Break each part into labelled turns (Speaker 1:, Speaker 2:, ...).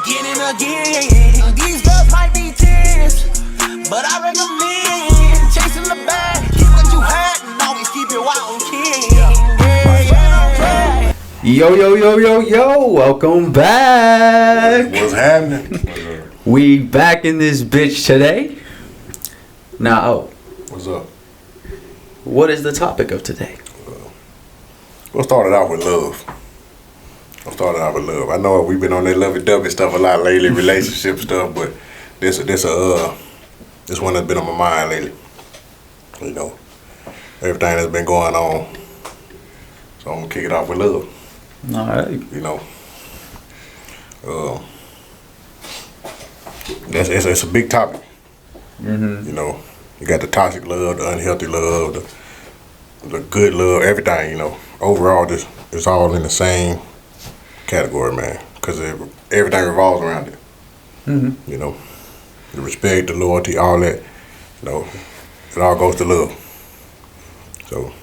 Speaker 1: again and again. These girls might be 10s, but I recommend chasing the bag. Keep what you had and always keep it wild and king.
Speaker 2: Yo, yo, yo, yo, yo, welcome back.
Speaker 3: What's happening?
Speaker 2: We back in this bitch today. Now,
Speaker 3: What's up?
Speaker 2: what is the topic of today?
Speaker 3: We'll start it out with love. I know we've been on that lovey-dovey stuff a lot lately, relationship stuff, but this one has been on my mind lately. You know, everything that's been going on. So I'm gonna kick it off with love.
Speaker 2: All right.
Speaker 3: You know, it's a big topic.
Speaker 2: Mm-hmm.
Speaker 3: You know, you got the toxic love, the unhealthy love, the good love, everything. You know, overall, it's all in the same category, man. Because everything revolves around it.
Speaker 2: Mm-hmm.
Speaker 3: You know, the respect, the loyalty, all that. You know, it all goes to love. So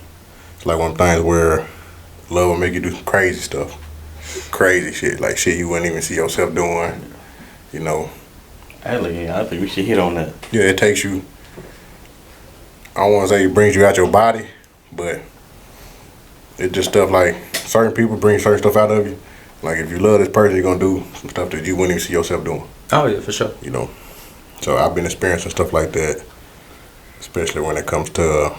Speaker 3: it's like one of the things where love will make you do some crazy stuff, crazy shit, like shit you wouldn't even see yourself doing. You know.
Speaker 4: I think we should hit on that.
Speaker 3: Yeah, it takes you. I don't want to say it brings you out your body, but it's just stuff like certain people bring certain stuff out of you. Like if you love this person, you're gonna do some stuff that you wouldn't even see yourself doing.
Speaker 2: Oh, yeah, for sure.
Speaker 3: You know, so I've been experiencing stuff like that, especially when it comes to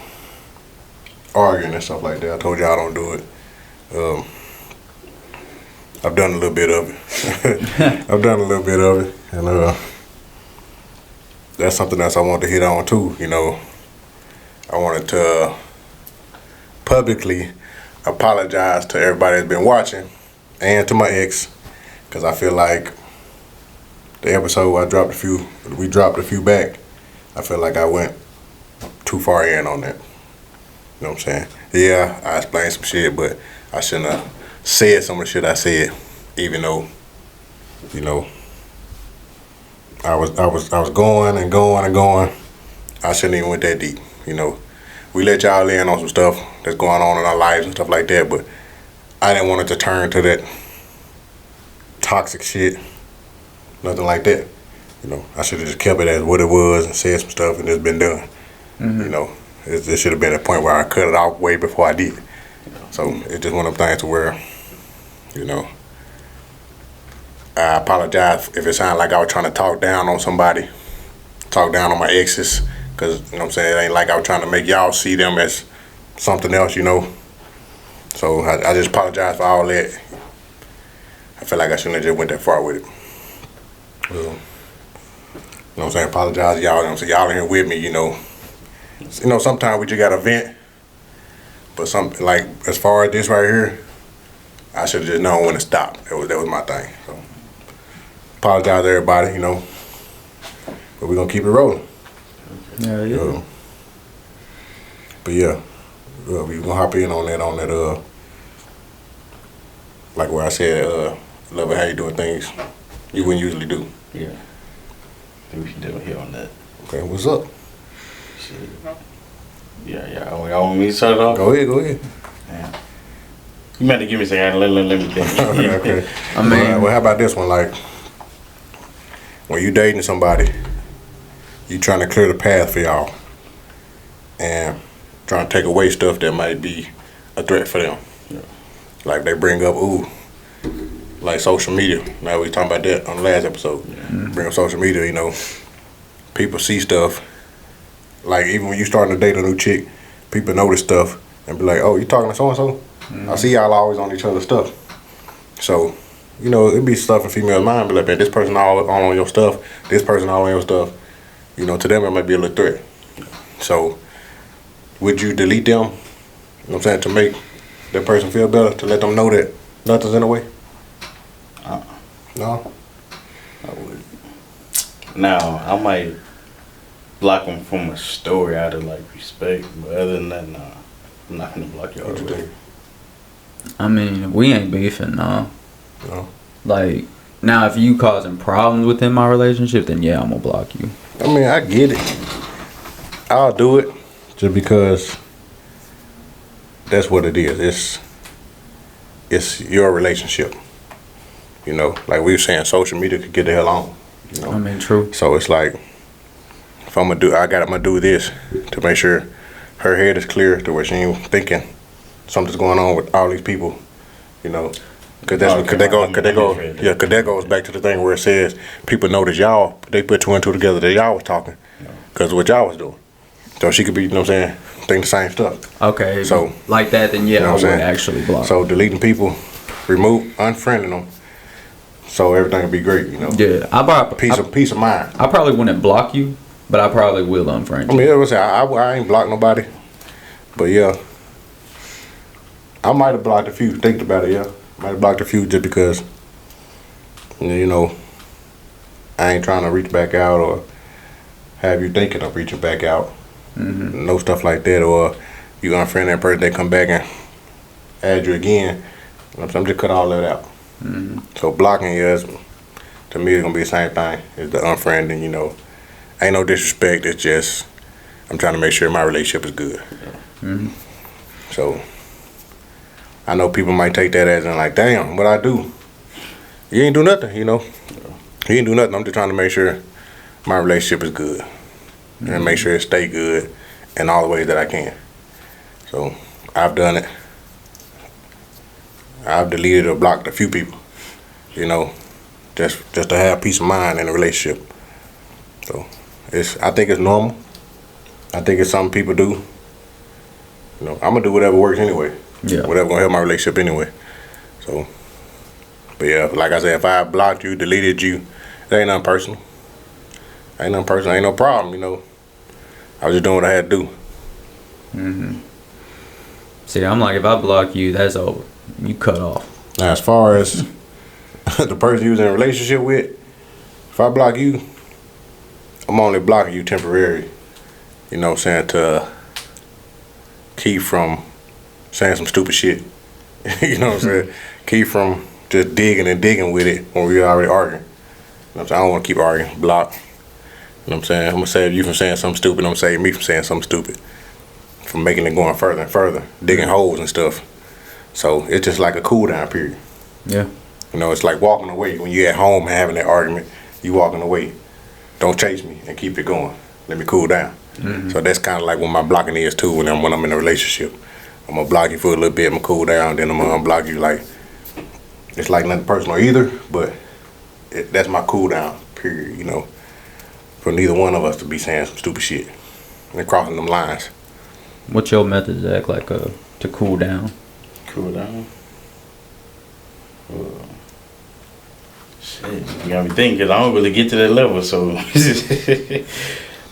Speaker 3: arguing and stuff like that. I told you I don't do it. I've done a little bit of it. And that's something else I wanted to hit on too. You know, I wanted to publicly apologize to everybody that's been watching and to my ex, because I feel like the episode we dropped a few back, I feel like I went too far in on that. You know what I'm saying? Yeah, I explained some shit, but I shouldn't have said some of the shit I said, even though, you know, I was going and going and going. I shouldn't even went that deep. You know, we let y'all in on some stuff that's going on in our lives and stuff like that, but I didn't want it to turn to that toxic shit. Nothing like that. You know, I should have just kept it as what it was and said some stuff and it's been done. Mm-hmm. You know, it should have been a point where I cut it off way before I did it. So it's just one of them things to where, you know, I apologize if it sounded like I was trying to talk down on somebody, talk down on my exes, because, you know what I'm saying, it ain't like I was trying to make y'all see them as something else, you know. So I just apologize for all that. I feel like I shouldn't have just went that far with it. You know what I'm saying? Apologize to y'all. You know what I'm saying? Y'all in here with me, you know. You know, sometimes we just got to vent. But something like, as far as this right here, I should have just known when to stop. That was my thing. So, apologize to everybody, you know. But we're going to keep it rolling.
Speaker 2: Yeah.
Speaker 3: But yeah, we're going to hop in on that, like where I said, love it how you doing things you wouldn't usually do.
Speaker 4: Yeah. I think we should definitely hit on that.
Speaker 3: Okay, what's up?
Speaker 4: Shit. Yeah. Y'all want me to start it off?
Speaker 3: Go ahead.
Speaker 4: Yeah. You meant to give me a second. Let me think.
Speaker 3: Okay.
Speaker 2: I mean,
Speaker 3: well, how about this one? Like, when you dating somebody, you trying to clear the path for y'all and trying to take away stuff that might be a threat for them.
Speaker 4: Yeah.
Speaker 3: Like they bring up, like social media. Now we talking about that on the last episode. Yeah. Mm-hmm. Bring up social media, you know. People see stuff. Like even when you starting to date a new chick, people notice stuff and be like, oh, you talking to so-and-so? Mm-hmm. I see y'all always on each other's stuff. So, you know, it be stuff in females' mind, be like, man, this person all on your stuff, this person all on your stuff. You know, to them it might be a little threat. So, would you delete them, you know what I'm saying, to make that person feel better, to let them know that nothing's in the way? No?
Speaker 4: I would. Now, I might block them from a story out of, like, respect, but other than that, nah. I'm not gonna block you all the way.
Speaker 2: I mean, we ain't beefing, no.
Speaker 3: No.
Speaker 2: Like, now if you causing problems within my relationship, then yeah, I'm gonna block you.
Speaker 3: I mean, I get it. I'll do it just because that's what it is. It's your relationship. You know, like we were saying, social media could get the hell on. You know,
Speaker 2: I mean, true.
Speaker 3: so it's like if I'm gonna do this to make sure her head is clear to where she ain't thinking something's going on with all these people. You know, cause that goes back to the thing where it says people notice y'all. They put two and two together that y'all was talking, cause of what y'all was doing. So she could be, you know what I'm saying, think the same stuff.
Speaker 2: Okay.
Speaker 3: So
Speaker 2: like that, then yeah,
Speaker 3: you know
Speaker 2: I
Speaker 3: what
Speaker 2: would
Speaker 3: I'm saying?
Speaker 2: actually block.
Speaker 3: So deleting people, unfriending them, so everything will be great. You know.
Speaker 2: Yeah,
Speaker 3: Peace of mind.
Speaker 2: I probably wouldn't block you, but I probably will unfriend
Speaker 3: I
Speaker 2: you.
Speaker 3: mean, I ain't blocked nobody, but yeah, I might have blocked a few. Thinking about it, yeah, might have blocked a few just because, you know, I ain't trying to reach back out or have you thinking of reaching back out. No stuff like that, or you unfriend that person, they come back and add you again. I'm just cut all that out. So blocking is, to me, it's gonna be the same thing as the unfriending. You know, ain't no disrespect. It's just I'm trying to make sure my relationship is good. So I know people might take that as in like, damn, what I do? You ain't do nothing, you know. You ain't do nothing. I'm just trying to make sure my relationship is good and make sure it stay good in all the ways that I can. So I've done it. I've deleted or blocked a few people, you know, just to have peace of mind in a relationship. So I think it's normal. I think it's something people do. You know, I'm gonna do whatever works anyway.
Speaker 2: Yeah.
Speaker 3: Whatever gonna help my relationship anyway. So, but yeah, like I said, if I blocked you, deleted you, it ain't nothing personal. Ain't no problem, you know. I was just doing what I had to do.
Speaker 2: See, I'm like, if I block you, that's over. You cut off.
Speaker 3: Now, as far as the person you was in a relationship with, if I block you, I'm only blocking you temporary. You know what I'm saying? To keep from saying some stupid shit. You know what I'm saying? Keep from just digging with it when we already arguing. You know what I'm saying? I don't want to keep arguing. Block. You know what I'm saying? I'm going to save you from saying something stupid. I'm going to save me from saying something stupid. From making it going further and further. Digging holes and stuff. So it's just like a cool down period.
Speaker 2: Yeah.
Speaker 3: You know, it's like walking away. When you're at home and having that argument, you walking away. Don't chase me and keep it going. Let me cool down. So that's kind of like what my blocking is too when I'm in a relationship. I'm going to block you for a little bit, I'm going to cool down, then I'm going to unblock you. Like, it's like nothing personal either, but that's my cool down period, you know. For neither one of us to be saying some stupid shit and crossing them lines.
Speaker 2: What's your method, Zach, like to cool down?
Speaker 4: Cool down. Shit, you got me thinking, 'cause I don't really get to that level, so.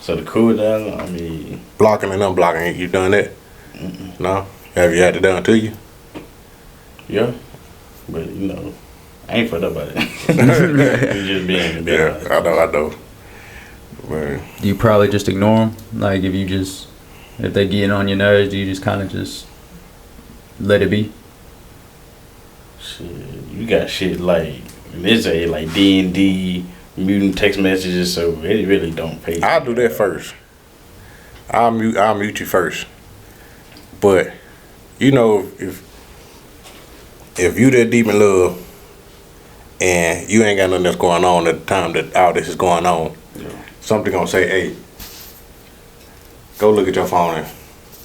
Speaker 4: So to cool down, I mean.
Speaker 3: Blocking and unblocking, you done that? No? Have you had it done to you?
Speaker 4: Yeah, but you know, I ain't fucked up about it. It's just being
Speaker 3: Yeah, I know. Man.
Speaker 2: You probably just ignore them. Like if they get on your nerves, do you just kind of just let it be?
Speaker 4: Shit, you got shit like this a like D&D, muting text messages, so it really don't pay.
Speaker 3: I'll do that first. I'll mute you first. But you know, if you that deep in love and you ain't got nothing that's going on at the time that all this is going on, something gonna say, hey, go look at your phone and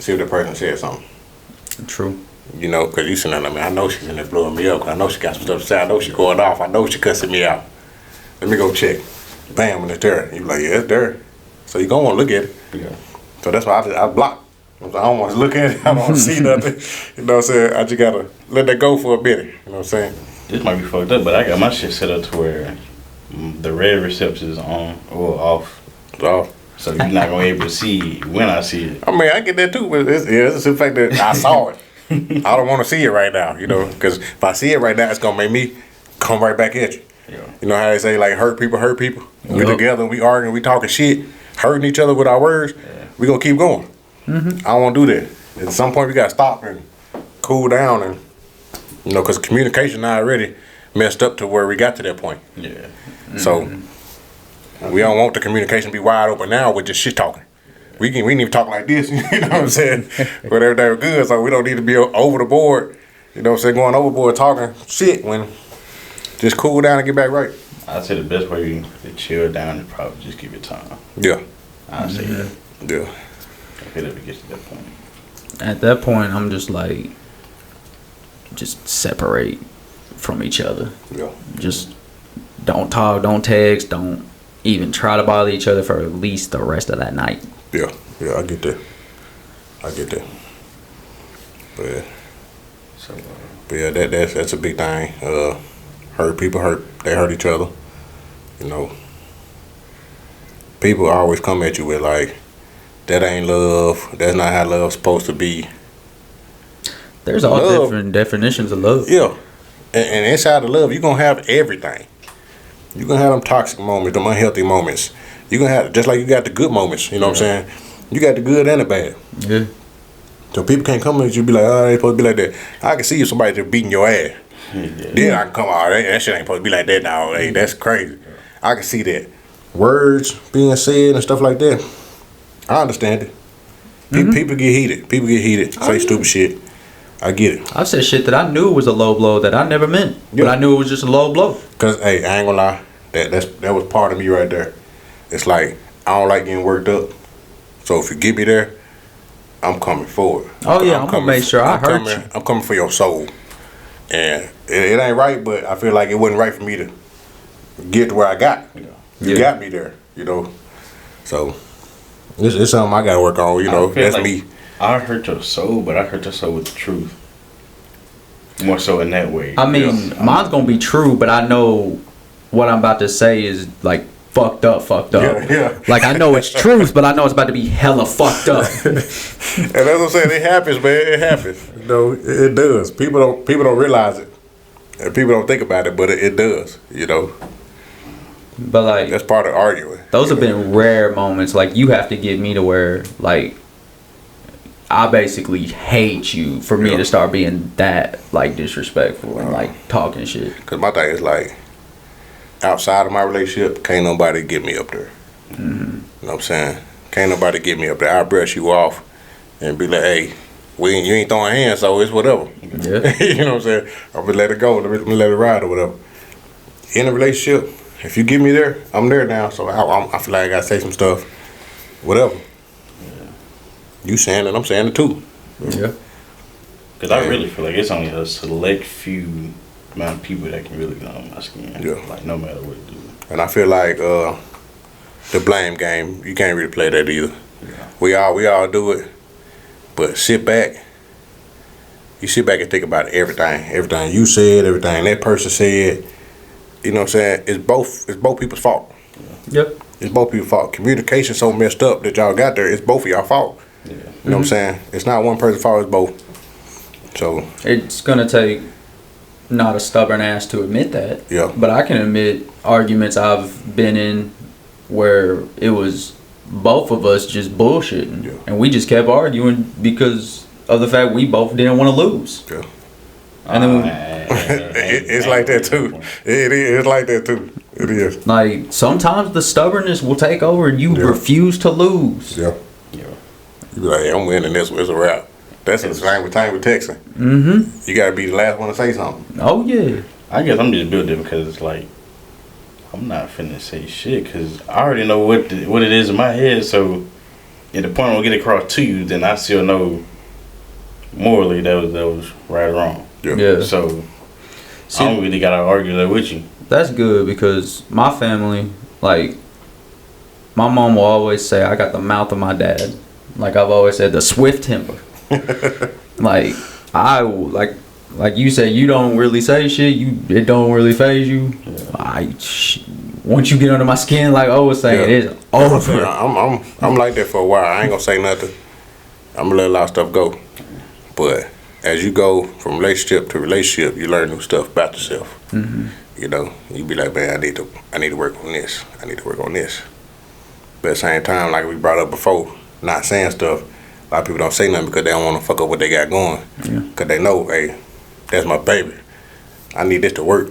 Speaker 3: see if that person said something.
Speaker 2: True.
Speaker 3: You know, because you sitting there, I know she's in there blowing me up. 'Cause I know she got some stuff to say. I know she going off. I know she cussing me out. Let me go check. Bam, and it's there. You like, yeah, it's there. So you gonna want to look at it.
Speaker 4: Yeah.
Speaker 3: So that's why I block. I don't want to look at it. I don't want to see nothing. You know what I'm saying? I just gotta let that go for a minute. You know what I'm saying?
Speaker 4: This might be fucked up, but I got my shit set up to where the red reception is on or off.
Speaker 3: So,
Speaker 4: So you're not gonna be able to see it when I see it.
Speaker 3: I mean, I get that too, but it's the fact that I saw it. I don't want to see it right now, you know, because if I see it right now, it's gonna make me come right back at you.
Speaker 4: Yeah.
Speaker 3: You know how they say like hurt people. We
Speaker 2: Yup.
Speaker 3: together, we arguing, we talking shit, hurting each other with our words. We gonna keep going. I don't want to do that. At some point, we gotta stop and cool down, and you know, because communication now already messed up to where we got to that point.
Speaker 4: Yeah.
Speaker 3: So we don't want the communication to be wide open now with just shit talking. We didn't even talk like this, you know what I'm saying? But everything was good, so we don't need to be over the board, you know what I'm saying, going overboard talking shit when just cool down and get back right.
Speaker 4: I'd say the best way to chill down is probably just give it time.
Speaker 3: Yeah,
Speaker 4: I'd say that.
Speaker 3: yeah.
Speaker 4: If it ever gets to that point.
Speaker 2: At that point, I'm just like, just separate from each other.
Speaker 3: Yeah.
Speaker 2: Just don't talk, don't text, don't even try to bother each other for at least the rest of that night.
Speaker 3: Yeah, yeah, I get that. But yeah,
Speaker 4: So,
Speaker 3: but yeah, that's a big thing. Hurt people they hurt each other. You know, people always come at you with like, that ain't love. That's not how love's supposed to be.
Speaker 2: There's all
Speaker 3: Love.
Speaker 2: different definitions of love.
Speaker 3: Yeah, and inside of love, you're gonna have everything. You're gonna have them toxic moments, them unhealthy moments. You're gonna have, just like you got the good moments. You know what I'm saying? You got the good and the bad.
Speaker 2: Yeah.
Speaker 3: So people can't come at you and be like, oh, they supposed to be like that. I can see if somebody just beating your ass. Then I can come out, that shit ain't supposed to be like that now. Hey, that's crazy. I can see that. Words being said and stuff like that. I understand it. People get heated. People get heated. Say stupid shit. I get it.
Speaker 2: I've said shit that I knew was a low blow that I never meant. But
Speaker 3: Yeah.
Speaker 2: I knew it was just a low blow.
Speaker 3: Cause hey, I ain't gonna lie. That was part of me right there. It's like I don't like getting worked up. So if you get me there, I'm coming forward.
Speaker 2: Oh, yeah, I'm gonna make sure I hurt you.
Speaker 3: I'm coming for your soul. And it ain't right, but I feel like it wasn't right for me to get to where I got. You
Speaker 2: Yeah.
Speaker 3: got me there, you know. So it's something I gotta work on, you know.
Speaker 4: I feel
Speaker 3: That's
Speaker 4: like
Speaker 3: me.
Speaker 4: I hurt your soul, but I hurt your soul with the truth. More so in that way.
Speaker 2: I mean, mine's gonna be true, but I know what I'm about to say is like fucked up.
Speaker 3: Yeah.
Speaker 2: Like I know it's truth, but I know it's about to be hella fucked up.
Speaker 3: And that's what I'm saying. It happens, man. It happens. You know, it does. People don't realize it, and people don't think about it, but it does. You know,
Speaker 2: But like
Speaker 3: that's part of arguing.
Speaker 2: those have been rare moments. Like you have to get me to where like I basically hate you for me
Speaker 3: Yeah.
Speaker 2: to start being that like disrespectful and like talking shit.
Speaker 3: Cause my thing is like, outside of my relationship, can't nobody get me up there. You know what I'm saying? Can't nobody get me up there. I'll brush you off and be like, hey, you ain't throwing hands, so it's whatever.
Speaker 2: Yeah.
Speaker 3: You know what I'm saying? I'm gonna let it go. Let me let it ride or whatever. In a relationship, if you get me there, I'm there now. So I feel like I gotta say some stuff. Whatever. You saying it, I'm saying it too.
Speaker 2: Yeah.
Speaker 4: Because I really feel like it's only a select few amount of people that can really get on my skin.
Speaker 3: Yeah.
Speaker 4: Like, no matter what it do.
Speaker 3: And I feel like the blame game, you can't really play that either.
Speaker 4: Yeah.
Speaker 3: We all do it, but sit back. You sit back and think about everything you said, everything that person said. You know what I'm saying? It's both people's fault.
Speaker 2: Yep.
Speaker 3: It's both people's fault. Communication so messed up that y'all got there. It's both of y'all fault.
Speaker 4: Yeah.
Speaker 3: You know what I'm saying? It's not one person's fault. It's both. So
Speaker 2: It's gonna take not a stubborn ass to admit that.
Speaker 3: Yeah.
Speaker 2: But I can admit arguments I've been in where it was both of us just bullshitting.
Speaker 3: Yeah.
Speaker 2: And we just kept arguing because of the fact we both didn't want to lose.
Speaker 3: yeah.
Speaker 2: And then
Speaker 3: It's like that too. It is. It's like that too. It is.
Speaker 2: like sometimes the stubbornness will take over and you
Speaker 3: Yeah.
Speaker 2: refuse to lose.
Speaker 3: Yeah.
Speaker 4: Yeah.
Speaker 3: You be like, hey, I'm winning this one. It's a wrap. That's the same with texting.
Speaker 2: Mm-hmm.
Speaker 3: You gotta be the last one to say something.
Speaker 2: Oh yeah.
Speaker 4: I guess I'm just built it because it's like, I'm not finna say shit because I already know what it is in my head. So, at the point I'll get across to you, then I still know morally that was right or wrong.
Speaker 2: Yeah.
Speaker 4: So,
Speaker 2: See-
Speaker 4: I don't really gotta argue that with you.
Speaker 2: That's good because my family, like, my mom will always say I got the mouth of my dad. Like I've always said, the swift temper. Like I like you say, you don't really say shit. It don't really phase you. Once you get under my skin, like I was saying,
Speaker 3: Yeah.
Speaker 2: it's over.
Speaker 3: I'm like that for a while. I ain't gonna say nothing. I'm gonna let a lot of stuff go. But as you go from relationship to relationship, you learn new stuff about yourself. You know, you be like, man, I need to work on this. I need to work on this. But at the same time, like we brought up before, not saying stuff. A lot of people don't say nothing because they don't want to fuck up what they got going. Because they know, hey, that's my baby. I need this to work.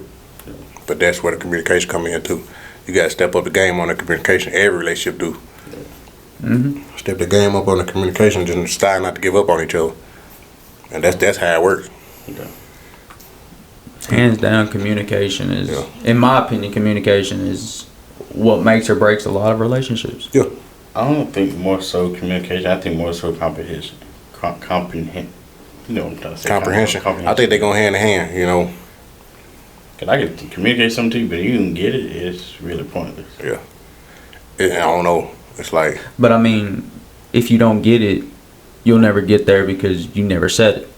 Speaker 3: But that's where the communication come in too. You got to step up the game on the communication. Every relationship do. Step the game up on the communication, just decide not to give up on each other. And that's how it works.
Speaker 4: Okay.
Speaker 2: Hands down, communication is,
Speaker 3: Yeah.
Speaker 2: in my opinion, communication is what makes or breaks a lot of relationships.
Speaker 3: Yeah.
Speaker 4: I don't think more so communication. I think more so comprehension. Comprehend. You know what I'm trying to say.
Speaker 3: Comprehension. I think they go hand in hand, you know.
Speaker 4: Cause I can communicate something to you, but if you can get it, it's really pointless.
Speaker 3: Yeah. I don't know. It's like,
Speaker 2: But I mean, if you don't get it, you'll never get there because you never said it.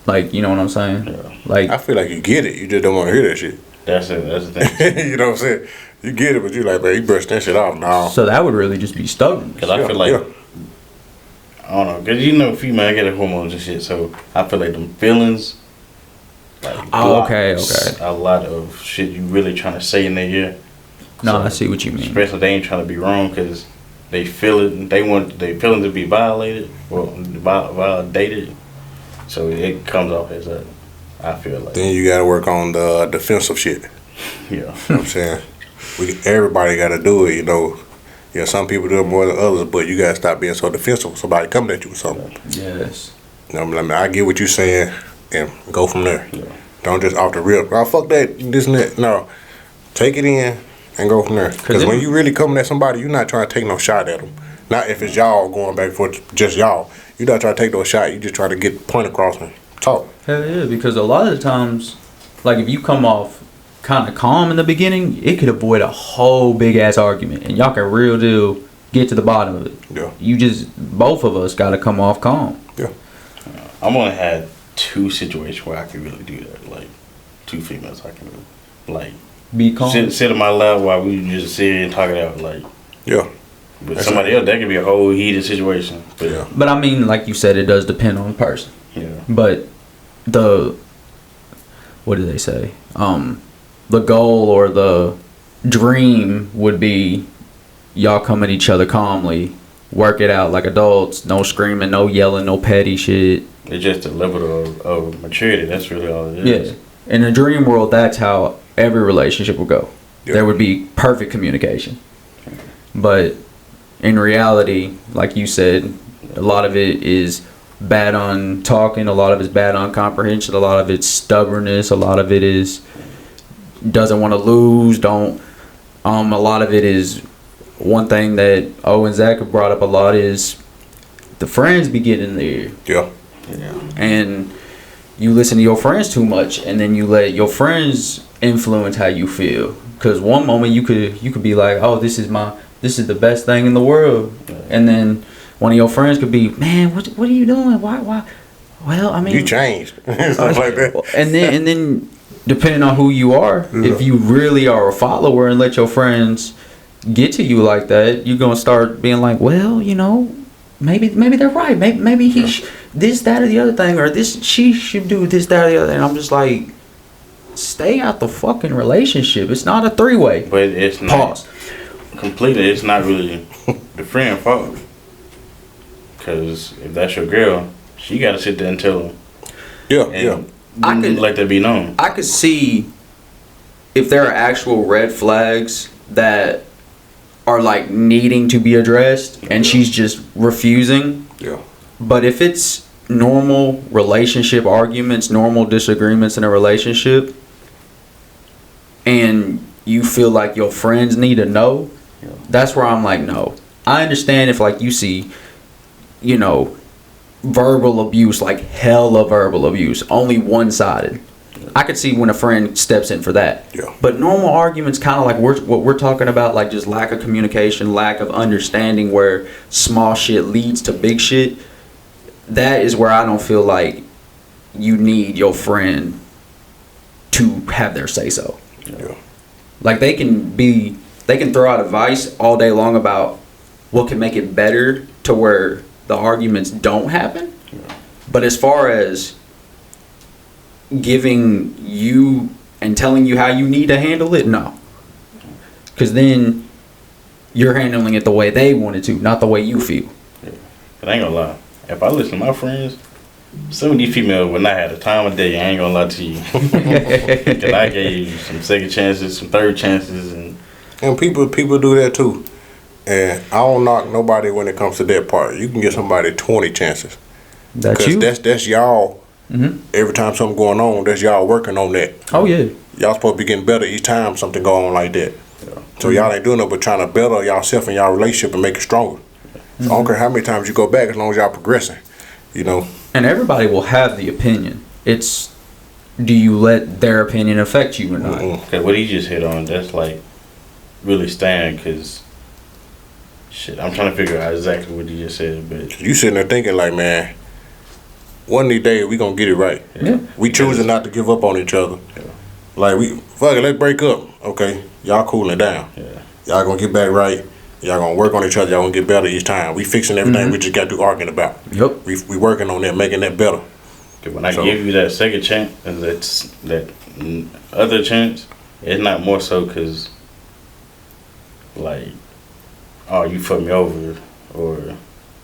Speaker 2: Like, you know what I'm saying?
Speaker 4: Yeah.
Speaker 2: Like,
Speaker 3: I feel like you get it. You just don't want to hear that shit.
Speaker 4: That's it. That's the thing.
Speaker 3: You know what I'm saying? You get it, but you like, man, you brush that shit off now.
Speaker 2: so that would really just be stubborn.
Speaker 4: Cause I feel like I don't know. Cause you know, female get hormones and shit. So I feel like them feelings. Like
Speaker 2: Oh, okay,
Speaker 4: blocks
Speaker 2: okay.
Speaker 4: A lot of shit you really trying to say in their ear.
Speaker 2: No,
Speaker 4: So,
Speaker 2: I see what you mean.
Speaker 4: Especially they ain't trying to be wrong because they feel it. They want their feelings to be violated. Well, validated. So it comes off as a. I feel like.
Speaker 3: Then you got to work on the defensive shit.
Speaker 4: Yeah.
Speaker 3: You know what I'm saying? Everybody got to do it, you know. Yeah, some people do it more than others, but you got to stop being so defensive when somebody coming at you with something.
Speaker 2: Yes.
Speaker 3: You know, I mean, I get what you're saying and go from there.
Speaker 4: Yeah.
Speaker 3: Don't just off the rip. Oh, fuck that, this and that. No. Take it in and go from there. Because when you really coming at somebody, you're not trying to take no shot at them. Not if it's y'all going back and forth, just y'all. You're not trying to take no shot. You just trying to get the point across and talk.
Speaker 2: Hell yeah, because a lot of the times, like if you come off kind of calm in the beginning, it could avoid a whole big ass argument, and y'all can real deal get to the bottom of it.
Speaker 3: Yeah.
Speaker 2: You just, both of us got to come off calm.
Speaker 3: Yeah.
Speaker 4: I'm gonna have 2 situations where I can really do that. Like 2 females I can really, like
Speaker 2: Be calm.
Speaker 4: sit on my lap while we just sit and talk it out. Like
Speaker 3: Yeah.
Speaker 4: with
Speaker 3: That's
Speaker 4: somebody
Speaker 3: right.
Speaker 4: else, that could be a whole heated situation. But
Speaker 3: Yeah.
Speaker 2: But I mean, like you said, it does depend on the person.
Speaker 4: yeah.
Speaker 2: But what do they say? The goal or the dream would be y'all come at each other calmly, work it out like adults, no screaming, no yelling, no petty shit.
Speaker 4: It's just a level of maturity. That's really all it
Speaker 2: Yeah.
Speaker 4: is.
Speaker 2: In the dream world, that's how every relationship would go.
Speaker 3: Yeah.
Speaker 2: There would be perfect communication. But in reality, like you said, a lot of it is bad on talking, a lot of it's bad on comprehension, a lot of it's stubbornness, a lot of it is doesn't want to lose, a lot of it is one thing that Owen and Zach have brought up a lot is the friends be getting there.
Speaker 3: Yeah.
Speaker 4: Yeah.
Speaker 2: And you listen to your friends too much, and then you let your friends influence how you feel. Because one moment you could be like, oh, this is the best thing in the world, and then one of your friends could be, man, what are you doing? Why? Well, I mean,
Speaker 3: You changed. Stuff like that.
Speaker 2: and then depending on who you are, if you really are a follower and let your friends get to you like that, you're gonna start being like, well, you know, maybe they're right. Maybe he this, that, or the other thing, or she should do this, that, or the other. And I'm just like, stay out the fucking relationship. It's not a 3-way.
Speaker 4: But it's not
Speaker 2: Pause.
Speaker 4: completely. It's not really the friend fault. Because if that's your girl, she got to sit there and tell him.
Speaker 3: Yeah,
Speaker 4: And
Speaker 3: yeah.
Speaker 2: I could-
Speaker 4: let that be known.
Speaker 2: I could see if there are actual red flags that are like needing to be addressed, and she's just refusing.
Speaker 3: Yeah.
Speaker 2: But if it's normal relationship arguments, normal disagreements in a relationship, and you feel like your friends need to know, that's where I'm like, no. I understand if like you see, you know, verbal abuse, like hella verbal abuse, only one-sided. I could see when a friend steps in for that.
Speaker 3: Yeah.
Speaker 2: But normal arguments, kind of like what we're talking about, like just lack of communication, lack of understanding, where small shit leads to big shit. That is where I don't feel like you need your friend to have their say so.
Speaker 3: Yeah.
Speaker 2: Like they can throw out advice all day long about what can make it better to where the arguments don't happen. But as far as giving you and telling you how you need to handle it, no. Because then you're handling it the way they wanted to, not the way you feel.
Speaker 4: But I ain't gonna lie. If I listen to my friends, some of these females would not have the time of day. I ain't gonna lie to you. Because I gave you some second chances, some third chances, and
Speaker 3: people do that too. And I don't knock nobody when it comes to that part. You can give somebody 20 chances.
Speaker 2: That's
Speaker 3: Because
Speaker 2: you.
Speaker 3: that's y'all Every time something going on, that's y'all working on that.
Speaker 2: Oh yeah.
Speaker 3: Y'all supposed to be getting better each time something go on like that. So y'all ain't doing no but trying to better yourself and y'all relationship and make it stronger. So I don't care how many times you go back as long as y'all progressing. You know.
Speaker 2: And everybody will have the opinion. It's, do you let their opinion affect you or not?
Speaker 4: Okay, what he just hit on, that's like really staying, because shit, I'm trying to figure out exactly what he just said, but
Speaker 3: You sitting there thinking like, man, one of these days we gonna get it right.
Speaker 2: Yeah.
Speaker 3: We choosing not to give up on each other. Like we fuck it, let's break up. Okay, y'all cooling down.
Speaker 4: yeah,
Speaker 3: Y'all gonna get back right. Y'all gonna work on each other. Y'all gonna get better each time. We fixing everything we just got through arguing about.
Speaker 2: Yep.
Speaker 3: We working on that, making that better.
Speaker 4: 'cause when I
Speaker 3: So-
Speaker 4: give you that second chance, and that other chance, it's not more so because like, oh, you fucked me over, or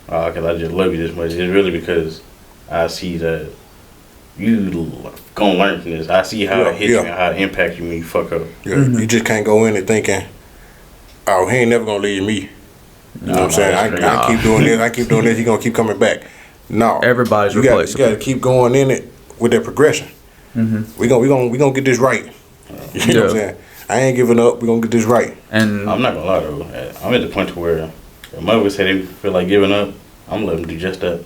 Speaker 4: oh, cause I just love you this much. It's really because I see that you gonna learn from this. I see how
Speaker 3: Yeah,
Speaker 4: it hits
Speaker 3: yeah.
Speaker 4: you and how it impacts you when you fuck up.
Speaker 3: Yeah, you just can't go in and thinking, oh, he ain't never gonna leave me. You know what I'm saying? I keep doing this. I keep doing this. He gonna keep coming back. No,
Speaker 2: Everybody's
Speaker 3: you got
Speaker 2: replaceable.
Speaker 3: to keep going in it with that progression. We gonna get this right. You know what I'm
Speaker 2: Yeah.
Speaker 3: saying? I ain't giving up. We gonna get this right.
Speaker 2: And
Speaker 4: I'm not gonna lie though, I'm at the point to where if mother say they feel like giving up, I'm letting them do just that.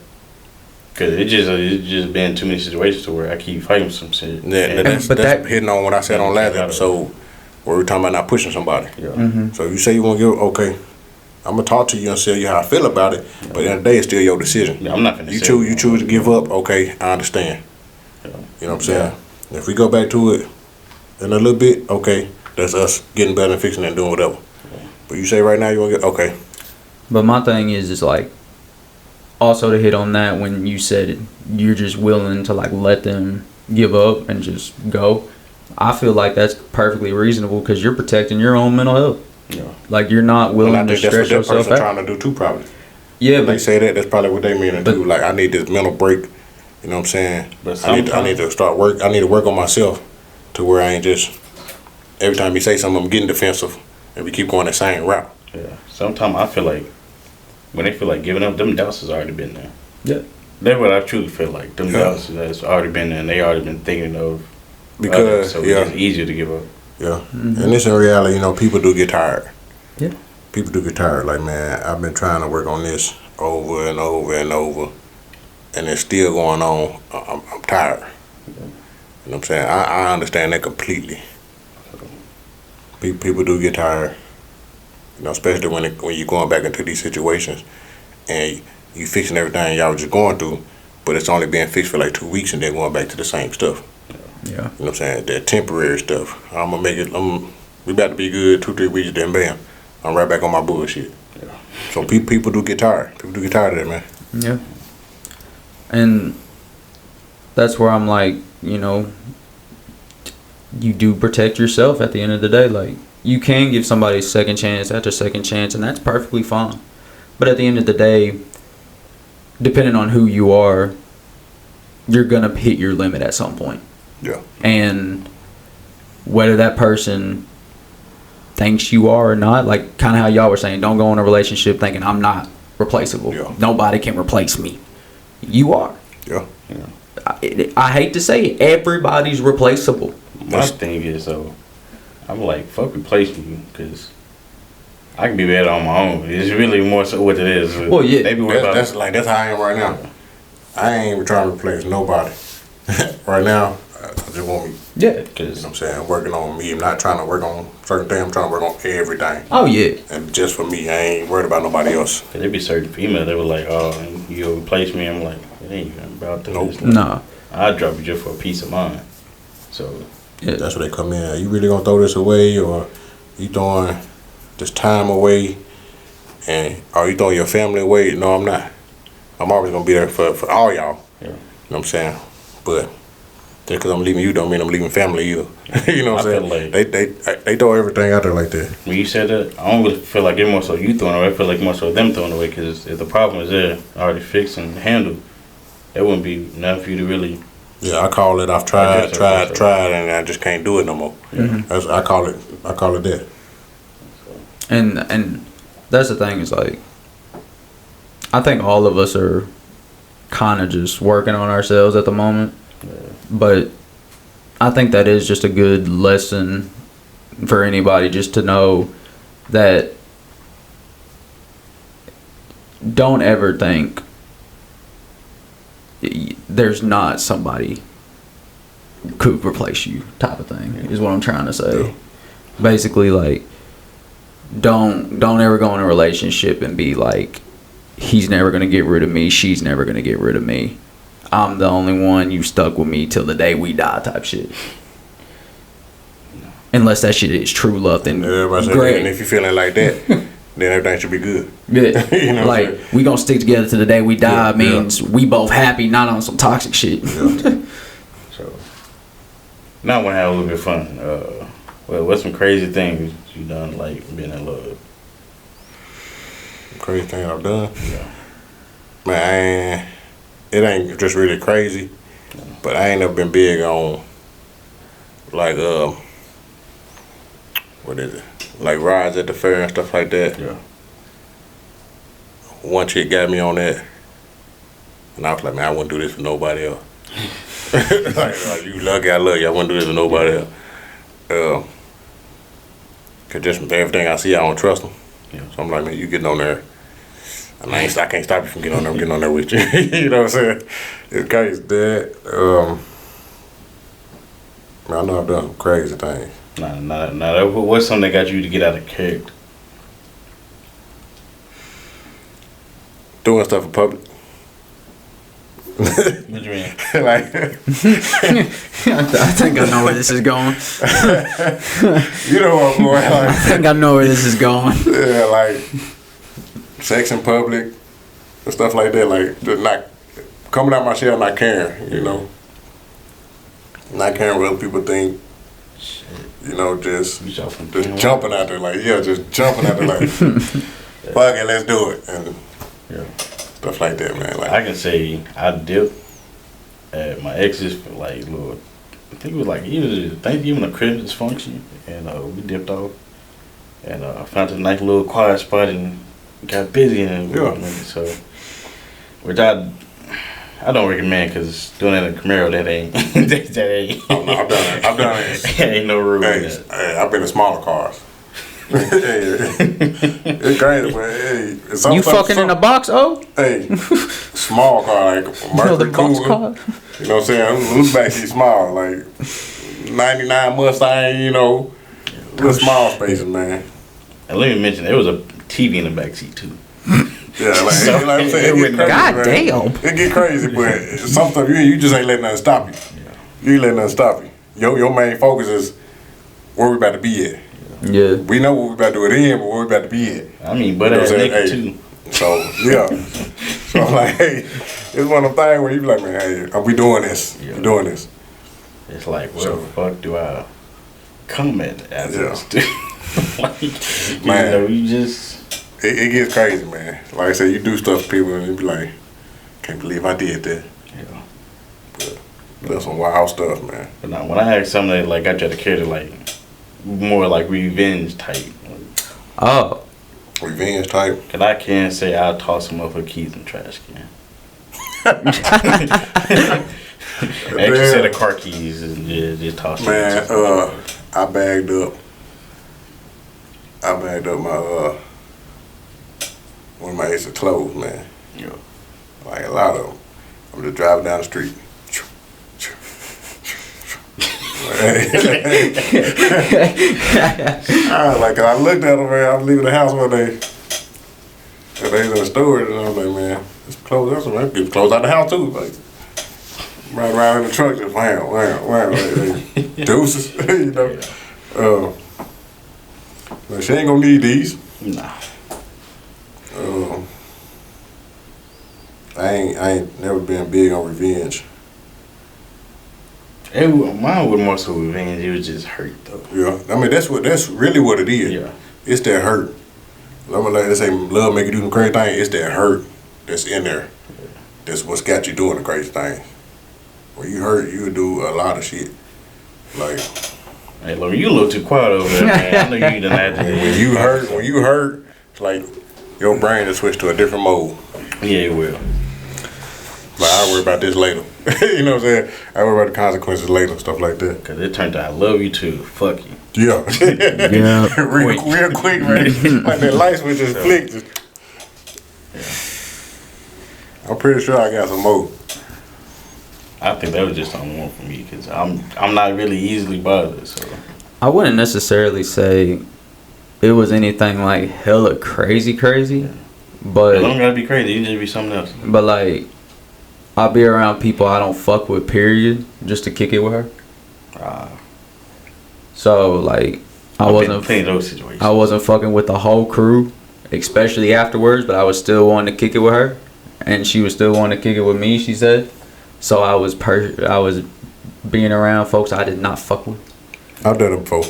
Speaker 4: Cause it's just been too many situations to where I keep fighting some shit.
Speaker 3: Yeah,
Speaker 4: And-
Speaker 3: that's
Speaker 2: but that-
Speaker 3: hitting on what I said on last episode, where we were talking about not pushing somebody.
Speaker 4: yeah.
Speaker 3: So you say you want to give, okay, I'm gonna talk to you and tell you how I feel about it. But at the end of the day, it's still your decision.
Speaker 4: Yeah, I'm not finna
Speaker 3: You
Speaker 4: say
Speaker 3: choose,
Speaker 4: it.
Speaker 3: you choose to give up. Okay, I understand.
Speaker 4: Yeah.
Speaker 3: You know what I'm saying? If we go back to it in a little bit, okay, that's us getting better and fixing it and doing whatever. But you say right now you want to get okay.
Speaker 2: But my thing is like, also to hit on that when you said it, you're just willing to like let them give up and just go. I feel like that's perfectly reasonable because you're protecting your own mental health.
Speaker 4: Yeah.
Speaker 2: Like you're not
Speaker 3: And
Speaker 2: willing
Speaker 3: I
Speaker 2: to
Speaker 3: think that's what
Speaker 2: stress
Speaker 3: that
Speaker 2: yourself
Speaker 3: person
Speaker 2: out.
Speaker 3: trying to do too, probably.
Speaker 2: Yeah,
Speaker 3: When they
Speaker 2: but
Speaker 3: say that, that's probably what they mean
Speaker 2: But-
Speaker 3: too. Like I need this mental break. You know what I'm saying?
Speaker 4: But
Speaker 3: I need
Speaker 4: sometimes-
Speaker 3: to start work. I need to work on myself to where I ain't just every time you say something, I'm getting defensive, and we keep going the same route.
Speaker 4: Yeah. Sometimes I feel like when they feel like giving up, them doubts has already been there.
Speaker 2: yeah,
Speaker 4: That's what I truly feel like. Them
Speaker 3: Yeah.
Speaker 4: doubts has already been there, and they already been thinking of
Speaker 3: Because
Speaker 4: others, so
Speaker 3: yeah,
Speaker 4: it's easier to give up.
Speaker 3: yeah, and this in reality, you know, people do get tired.
Speaker 2: Yeah.
Speaker 3: People do get tired. Like man, I've been trying to work on this over and over and over, and it's still going on. I'm tired. You know what I'm saying? I understand that completely. People do get tired. You know, especially when you're going back into these situations and you fixing everything y'all was just going through, but it's only being fixed for like 2 weeks and then going back to the same stuff.
Speaker 2: yeah.
Speaker 3: You know what I'm saying? That temporary stuff. I'm gonna make it. We about to be good 2-3 weeks, then bam, I'm right back on my bullshit. So people do get tired. People do get tired of that, man.
Speaker 2: Yeah. And that's where I'm like, you know, you do protect yourself at the end of the day. Like, you can give somebody second chance after second chance, and that's perfectly fine. But at the end of the day, depending on who you are, you're going to hit your limit at some point.
Speaker 3: Yeah.
Speaker 2: And whether that person thinks you are or not, like kind of how y'all were saying, don't go in a relationship thinking I'm not replaceable.
Speaker 3: Yeah.
Speaker 2: Nobody can replace me. You are.
Speaker 3: Yeah.
Speaker 2: I hate to say it, everybody's replaceable.
Speaker 4: My thing is though, I'm like, fuck replacing you, because I can be better on my own. It's really more so what it is.
Speaker 2: Well, yeah.
Speaker 4: They be worried about
Speaker 3: That's how I am right now. I ain't even trying to replace nobody. Right now, I just want me.
Speaker 2: Yeah.
Speaker 3: You know
Speaker 4: because
Speaker 3: what I'm saying? Working on me. I'm not trying to work on certain things. I'm trying to work on everything.
Speaker 2: Oh yeah.
Speaker 3: And just for me, I ain't worried about nobody else.
Speaker 4: there be certain females they were like, oh, you'll replace me. I'm like, it ain't even about that.
Speaker 3: Nope.
Speaker 4: It's like,
Speaker 2: Nah.
Speaker 4: I'll drop you just for a peace of mind. So
Speaker 2: Yeah.
Speaker 3: That's where they come in. Are you really gonna throw this away, or you throwing this time away, and are you throwing your family away? No, I'm not. I'm always gonna be there for all y'all.
Speaker 4: Yeah.
Speaker 3: You know what I'm saying? But just because I'm leaving you don't mean I'm leaving family either. You know what I'm
Speaker 4: I
Speaker 3: saying?
Speaker 4: feel
Speaker 3: They throw everything out there like that.
Speaker 4: when you said that, I don't really feel like it's more so you throwing away. I feel like more so them throwing away, because if the problem is there, already fixed and handled, it wouldn't be nothing for you to really.
Speaker 3: Yeah, I call it. I've
Speaker 4: I guess that's
Speaker 3: tried, and I just can't do it no more. That's, I call it that.
Speaker 2: And that's the thing is like, I think all of us are kind of just working on ourselves at the moment. But I think that is just a good lesson for anybody, just to know that don't ever think there's not somebody could replace you, type of thing, is what I'm trying to say.
Speaker 3: Yeah.
Speaker 2: Basically, like, don't ever go in a relationship and be like, he's never gonna get rid of me, she's never gonna get rid of me, I'm the only one, you stuck with me till the day we die, type shit. Unless that shit is true love, then
Speaker 3: Everybody say,
Speaker 2: great.
Speaker 3: and if you're feeling like that, then everything should be good.
Speaker 2: Yeah.
Speaker 3: You know what I'm
Speaker 2: Like,
Speaker 3: saying?
Speaker 2: we gonna stick together to the day we die
Speaker 3: Yeah,
Speaker 2: means we both happy, not on some toxic shit.
Speaker 4: So now I want to have a little bit of fun. Well, what's some crazy things you done, like being in love?
Speaker 3: Crazy thing I've done.
Speaker 4: Yeah.
Speaker 3: Man, it ain't just really crazy, but I ain't never been big on like what is it? Like rides at the fair and stuff like that.
Speaker 4: Yeah.
Speaker 3: One chick got me on that, and I was like, man, I wouldn't do this for nobody else. like, you lucky, I love you. I wouldn't do this for nobody else. Cause just from everything I see, I don't trust them.
Speaker 4: Yeah.
Speaker 3: So I'm like, man, you getting on there. And I can't stop you from getting on there. I'm getting on there with you. You know what I'm saying? It's crazy, Dad. I know I've done some crazy things.
Speaker 4: Nah. What's something that got you to get out of character?
Speaker 3: Doing stuff in public.
Speaker 4: What you mean?
Speaker 3: Like,
Speaker 2: I think I know where this is going.
Speaker 3: you know what I'm going.
Speaker 2: I
Speaker 3: Like,
Speaker 2: think I know where this is going.
Speaker 3: yeah, like sex in public and stuff like that. Like, just not coming out my shell, not caring. You know, not caring what other people think.
Speaker 4: Shit.
Speaker 3: You know, just
Speaker 4: You jumping.
Speaker 3: jumping out there. Like, yeah, just jumping out there. Like, fuck it, let's do it, and
Speaker 4: Yeah.
Speaker 3: stuff like that, man. Like,
Speaker 4: I can say I dipped at my ex's for like little. I think it was like either Thanksgiving or Christmas function, and we dipped off, and found a nice little quiet spot and got busy and
Speaker 3: Yeah.
Speaker 4: so, which I don't recommend because doing that in Camaro that ain't that ain't.
Speaker 3: oh, no, I've done it.
Speaker 4: ain't no rule. in
Speaker 3: Hey,
Speaker 4: that.
Speaker 3: hey, I've been in smaller cars. It's crazy, but hey, it's
Speaker 2: You fucking in a box, oh?
Speaker 3: Hey, small car like
Speaker 2: You know the
Speaker 3: Mercury
Speaker 2: box
Speaker 3: Cougar.
Speaker 2: car?
Speaker 3: You know what I'm saying? Look back, he's small, like 99 Mustang. You know, little small spaces, man.
Speaker 4: And let me mention there was a TV in the backseat too.
Speaker 3: Yeah, like,
Speaker 4: So,
Speaker 3: like I'm saying, it get crazy,
Speaker 2: God
Speaker 3: man.
Speaker 2: damn.
Speaker 3: It get crazy, but sometimes you just ain't letting nothing stop you. You ain't letting nothing stop you. Your main focus is where we about to be at.
Speaker 2: Yeah.
Speaker 3: We know what we about to do it in, but where we about to be at.
Speaker 4: I mean, but
Speaker 3: You know
Speaker 4: ass
Speaker 3: what I'm
Speaker 4: naked
Speaker 3: saying?
Speaker 4: too.
Speaker 3: So yeah, so I'm like, hey, it's one of them things where you be like, man, hey, are we doing this?
Speaker 4: Yeah.
Speaker 3: We doing this?
Speaker 4: It's like, where
Speaker 3: So-
Speaker 4: the fuck do I come at as
Speaker 3: Yeah.
Speaker 4: this? Like,
Speaker 3: Man.
Speaker 4: you know, you just.
Speaker 3: It gets crazy, man. Like I said, you do stuff to people and you be like, can't believe I did that.
Speaker 4: Yeah.
Speaker 3: That's some wild stuff, man.
Speaker 4: But now, when I had something that like got you out of character, like more like revenge type,
Speaker 2: Oh.
Speaker 3: Revenge type.
Speaker 4: cause I can't say I'll toss some of her keys in the trash can. Actually, set of car keys and just toss
Speaker 3: Man,
Speaker 4: them.
Speaker 3: I bagged up my one of my ex's clothes, man.
Speaker 4: Yeah.
Speaker 3: Like a lot of them. I'm just driving down the street. I looked at them, man. I was leaving the house one day. And they was in the store, and I was like, man, this clothes, that's man, get clothes out the house too. Like, riding around in the truck, just like, deuces, you know. But she ain't gonna need these.
Speaker 4: Nah.
Speaker 3: I ain't never been big on revenge.
Speaker 4: Mine was more so revenge. It was just hurt though.
Speaker 3: Yeah, I mean that's really what it is.
Speaker 4: Yeah.
Speaker 3: It's that hurt. I'm gonna they say love make you do some crazy things. It's that hurt that's in there. That's what's got you doing the crazy thing. When you hurt, you do a lot of shit. Like
Speaker 4: Hey, Lauren, you a little too quiet over there, man. I know you done had to.
Speaker 3: when you hurt, it's like your brain is switched to a different mode.
Speaker 4: Yeah, it will.
Speaker 3: But I'll worry about this later. You know what I'm saying? I worry about the consequences later, stuff like that.
Speaker 4: Cause it turned out I love you too. Fuck you.
Speaker 3: Yeah.
Speaker 2: Yeah.
Speaker 3: real quick, man. Like that light switch just flicked. I'm pretty sure I got some more.
Speaker 4: I think that was just on one for me because I'm not really easily bothered. So
Speaker 2: I wouldn't necessarily say it was anything like hella crazy,
Speaker 4: it
Speaker 2: but
Speaker 4: don't gotta be crazy. You can just be something else.
Speaker 2: like I'll be around people I don't fuck with, period, just to kick it with her. So like I wasn't
Speaker 4: playing those situations.
Speaker 2: I wasn't fucking with the whole crew, especially afterwards, but I was still wanting to kick it with her, and she was still wanting to kick it with me. She said, so I was being around folks I did not fuck with.
Speaker 3: I've done it before.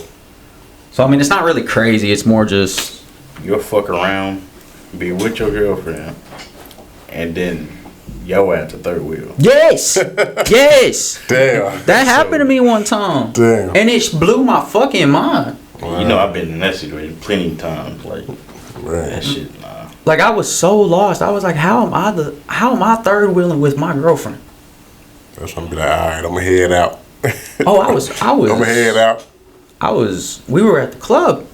Speaker 2: So I mean, it's not really crazy. It's more just
Speaker 4: You'll fuck around, be with your girlfriend, and then yo at the third wheel.
Speaker 2: yes, yes.
Speaker 3: Damn.
Speaker 2: That happened to me one time.
Speaker 3: Damn.
Speaker 2: And it blew my fucking mind.
Speaker 4: You know I've been in that situation plenty of times. Like
Speaker 3: Man.
Speaker 4: that shit. Nah.
Speaker 2: Like I was so lost. I was like, how am I third wheeling with my girlfriend?
Speaker 3: That's gonna be like, all right, I'm gonna head out.
Speaker 2: Oh, I was.
Speaker 3: I'm gonna head out.
Speaker 2: We were at the club,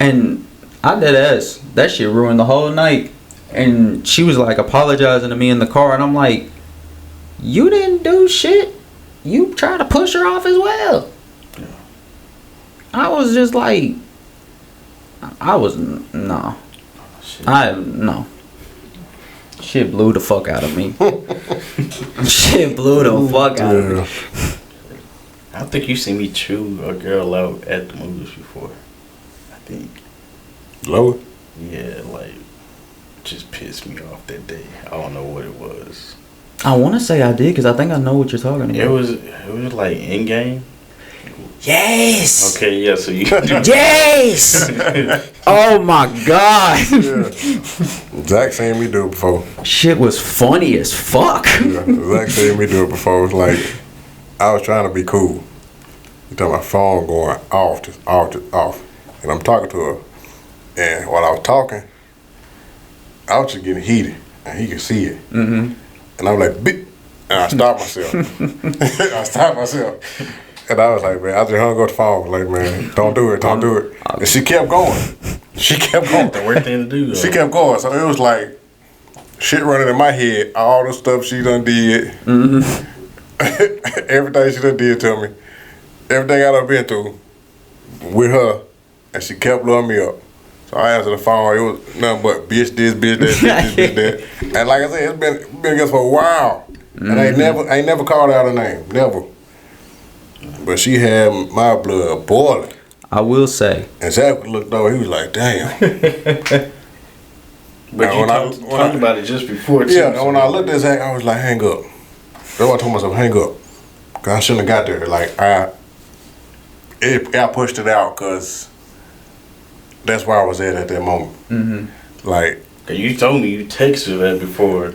Speaker 2: and I did ass. That shit ruined the whole night. And she was like apologizing to me in the car, and I'm like, you didn't do shit. You tried to push her off as well.
Speaker 4: Yeah.
Speaker 2: I was just like, no.
Speaker 4: Shit.
Speaker 2: No. Shit blew the fuck out of me. Shit blew the fuck out of me.
Speaker 4: I don't think you seen me chew a girl out at the movies before. I think.
Speaker 3: Lower?
Speaker 4: Yeah, like just pissed me off that day. I don't know what it was.
Speaker 2: I want to say I did because I think I know what you're talking about.
Speaker 4: It was like in game.
Speaker 2: Yes.
Speaker 4: Okay, yeah. So you.
Speaker 2: Yes. Oh my god.
Speaker 3: Yeah. Zach seen me do it before.
Speaker 2: Shit was funny as fuck.
Speaker 3: Yeah, Zach seen me do it before. It's like, I was trying to be cool. You talking my phone going off, just off, just off. And I'm talking to her. And while I was talking, I was just getting heated. And he could see it.
Speaker 2: Mm-hmm.
Speaker 3: And I was like, "Bit," and I stopped myself. And I was like, man, I just hung up the phone. Like, man, don't do it. And she kept going.
Speaker 4: The worst thing to do. Though.
Speaker 3: She kept going. So it was like shit running in my head. All the stuff she done did.
Speaker 2: Mm-hmm.
Speaker 3: Everything she done did to me. Everything I done been through with her. And she kept blowing me up. So I answered the phone. It was nothing but bitch this, bitch that, bitch this, bitch that. And like I said, it's been against for a while.
Speaker 2: Mm-hmm.
Speaker 3: And I ain't never called out her name. Never. But she had my blood boiling.
Speaker 2: I will say.
Speaker 3: And Zach looked over, he was like, damn.
Speaker 4: But you talked about it just before. Too,
Speaker 3: Yeah, and when I looked at Zach, I was like, hang up. That's why I told myself, hang up. Because I shouldn't have got there. Like, I pushed it out because that's where I was at that moment.
Speaker 2: Mm-hmm.
Speaker 3: Like,
Speaker 4: Cause you told me you texted that before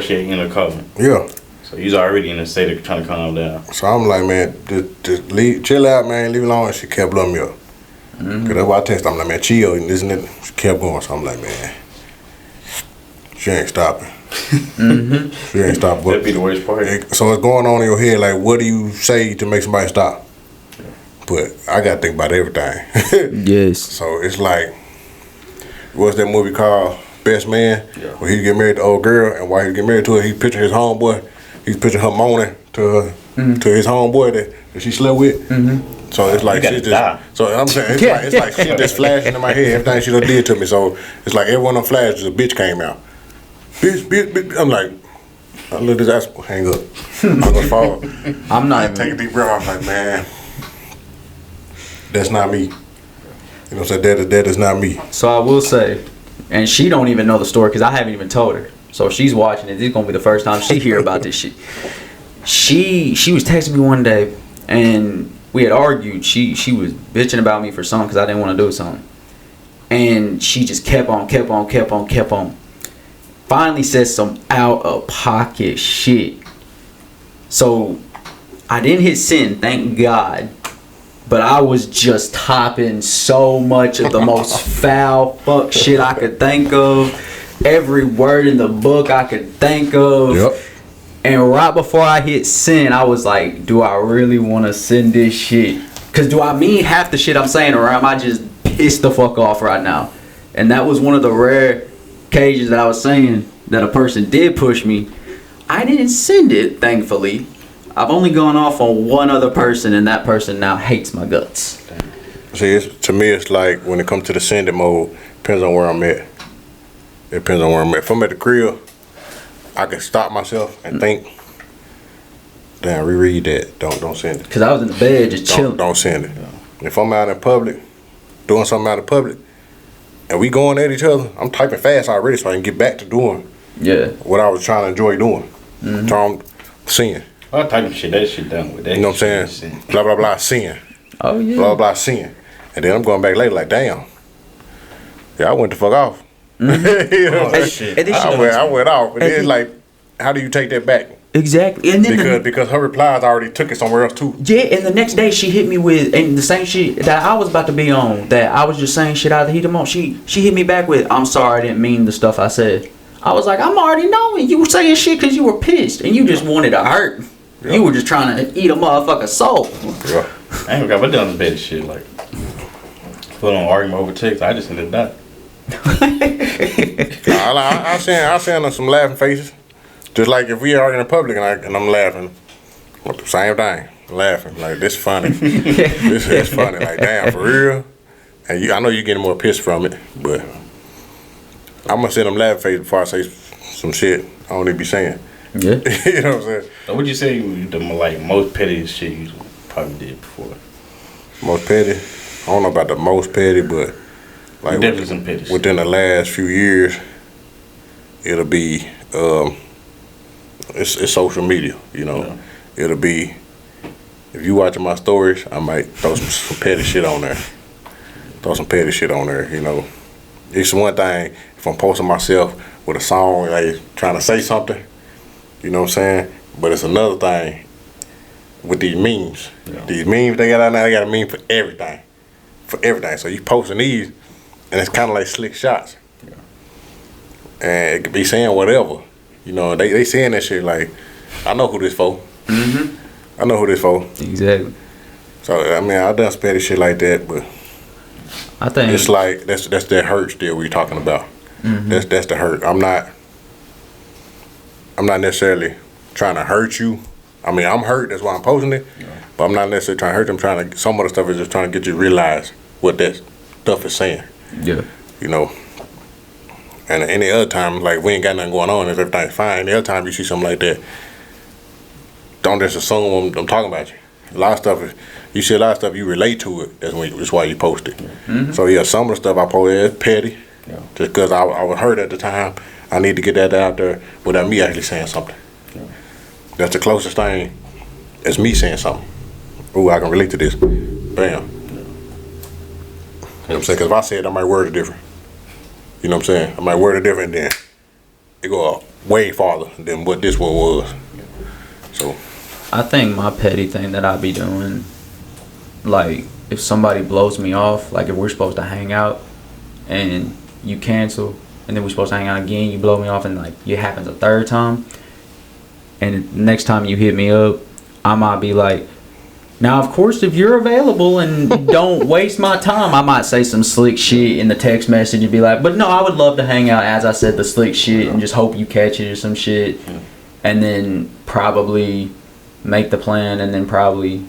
Speaker 4: she had ended up calling.
Speaker 3: yeah.
Speaker 4: So you was already in a state of trying to calm down.
Speaker 3: So I'm like, man, just leave, chill out, man, leave it alone. And she kept blowing me up.
Speaker 2: Mm-hmm.
Speaker 3: Because that's why I texted. I'm like, man, chill, and this and that. She kept going. So I'm like, man, she ain't stopping.
Speaker 2: Mm-hmm.
Speaker 3: She ain't stopping.
Speaker 4: That'd be the worst part.
Speaker 3: So it's going on in your head, like, what do you say to make somebody stop? But I got to think about everything.
Speaker 2: Yes.
Speaker 3: So it's like, what's that movie called? Best Man?
Speaker 4: Yeah.
Speaker 3: Where he get married to the old girl, and while he get married to her, he picture his homeboy. He's picturing her moaning to his homeboy that she slept with.
Speaker 2: Mm-hmm.
Speaker 3: So it's like
Speaker 4: You gotta
Speaker 3: she just.
Speaker 4: die.
Speaker 3: So I'm saying it's like shit just flashing in my head. Everything she done did to me. So it's like every one of them flashes, a bitch came out. Bitch. I'm like, I look at this ass, hang up. I'm gonna fall.
Speaker 2: I'm not
Speaker 3: I
Speaker 2: even.
Speaker 3: take a deep breath. I'm like, man, that's not me. You know what I'm saying? That is not me.
Speaker 2: So I will say, and she don't even know the story because I haven't even told her. So if she's watching it, this is gonna be the first time she hear about this shit. She was texting me one day, and we had argued. She was bitching about me for something because I didn't want to do something, and she just kept on. Finally said some out of pocket shit. So I didn't hit send, thank God. But I was just typing so much of the most foul fuck shit I could think of. every word in the book I could think of.
Speaker 3: Yep.
Speaker 2: And right before I hit send, I was like, do I really want to send this shit? Because do I mean half the shit I'm saying, or am I just pissed the fuck off right now? And that was one of the rare occasions that I was saying that a person did push me. I didn't send it, thankfully. I've only gone off on one other person, and that person now hates my guts.
Speaker 3: See, to me, it's like when it comes to the sending mode, depends on where I'm at. It depends on where I'm at. If I'm at the crib, I can stop myself and think, damn, reread that. Don't send it.
Speaker 2: Because I was in the bed just chilling.
Speaker 3: Don't send it. If I'm out in public, doing something out in public, and we going at each other, I'm typing fast already so I can get back to doing what I was trying to enjoy doing. So I'm seeing.
Speaker 4: I type shit, that shit done with that.
Speaker 3: You know what I'm saying? Blah, blah, blah, seeing.
Speaker 2: Oh, yeah.
Speaker 3: Blah, blah, seeing. And then I'm going back later like, damn. Yeah, I went the fuck off. You know what I'm saying?
Speaker 2: And then she
Speaker 3: I went off. And then like, how do you take that back?
Speaker 2: Exactly. And then
Speaker 3: Because her replies already took it somewhere else too.
Speaker 2: yeah, and the next day she hit me with and the same shit that I was about to be on, that I was just saying shit out of the heat of the moment. She hit me back with, I'm sorry, I didn't mean the stuff I said. I was like, I'm already knowing you were saying shit because you were pissed and you just wanted to hurt.
Speaker 3: Yeah.
Speaker 2: You were just trying to eat a motherfucker's soul.
Speaker 3: Yeah.
Speaker 4: I ain't got my done the bed shit like put on argument over text. I just ended that.
Speaker 3: I send her some laughing faces. Just like if we are in public and I'm laughing, same thing, laughing like this funny, this is funny, like damn for real. And I know you're getting more pissed from it, but I'm gonna send them laughing faces before I say some shit I don't need to be saying.
Speaker 2: Yeah.
Speaker 3: You know what I'm saying?
Speaker 4: So what'd you say the like most pettiest shit you probably did before?
Speaker 3: Most petty. I don't know about the most petty, but like
Speaker 4: Definitely some petty shit.
Speaker 3: within the last few years, it'll be it's social media. You know,
Speaker 4: Yeah.
Speaker 3: it'll be if you watching my stories, I might throw some petty shit on there. Throw some petty shit on there. You know, it's one thing if I'm posting myself with a song like trying to say something. You know what I'm saying? But it's another thing with these memes.
Speaker 4: Yeah.
Speaker 3: These memes they got out now, they got a meme for everything. For everything. So you posting these and it's kinda like slick shots.
Speaker 4: Yeah.
Speaker 3: And it could be saying whatever. You know, they saying that shit like, I know who this for.
Speaker 2: Mm-hmm.
Speaker 3: I know who this for.
Speaker 2: Exactly.
Speaker 3: So I mean I done some petty shit like that, but
Speaker 2: I think
Speaker 3: it's like that's that hurt still we're talking about.
Speaker 2: Mhm.
Speaker 3: That's the hurt. I'm not necessarily trying to hurt you. I mean, I'm hurt. That's why I'm posting it.
Speaker 4: Yeah.
Speaker 3: But I'm not necessarily trying to hurt you. I'm trying to. Some of the stuff is just trying to get you to realize what that stuff is saying.
Speaker 2: yeah.
Speaker 3: You know. And any other time, like we ain't got nothing going on, if everything's fine. Any other time you see something like that, don't just assume I'm talking about you. A lot of stuff, you see a lot of stuff you relate to it. That's why you post it.
Speaker 2: Mhm.
Speaker 3: So yeah, some of the stuff I post is petty.
Speaker 4: Yeah.
Speaker 3: Just because I was hurt at the time, I need to get that out there without me actually saying something.
Speaker 4: Yeah.
Speaker 3: That's the closest thing as me saying something. Ooh, I can relate to this. Bam. You know what I'm saying? Because if I say it, I might word it different. You know what I'm saying? I might word it different, then it go way farther than what this one was. So,
Speaker 2: I think my petty thing that I be doing, like if somebody blows me off, like if we're supposed to hang out and you cancel and then we're supposed to hang out again, you blow me off and like it happens a third time, and next time you hit me up, I might be like, now of course if you're available and don't waste my time, I might say some slick shit in the text message and be like, but no, I would love to hang out as I said the slick shit and just hope you catch it or some shit. And then probably make the plan, and then probably,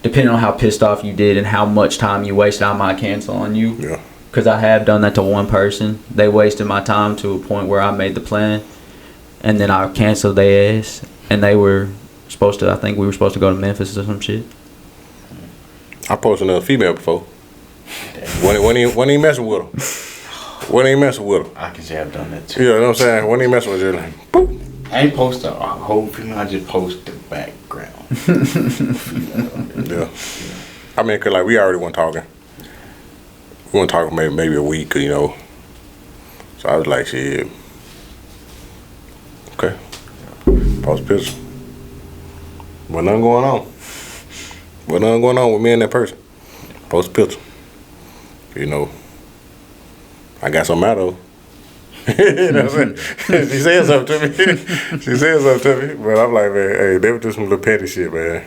Speaker 2: depending on how pissed off you did and how much time you wasted, I might cancel on you.
Speaker 3: yeah.
Speaker 2: Because I have done that to one person. They wasted my time to a point where I made the plan, and then I canceled their ass. And they were supposed to, I think we were supposed to go to Memphis or some shit.
Speaker 3: I posted another female before. When he messing with her. When he messing with her.
Speaker 4: I can say I've done that too.
Speaker 3: You know what I'm saying? When he messing with her, like, boop.
Speaker 4: I ain't post a whole female, I just post the background.
Speaker 3: Yeah. I mean, cause like we already weren't talking. We weren't talking maybe a week, you know. So I was like, shit. Okay. Post a picture. Wasn't nothing going on. Wasn't nothing going on with me and that person. Post a picture. You know. I got something out of it. You know what I'm saying? She said something to me. She said something to me. But I'm like, man, hey, they were just some little petty shit, man.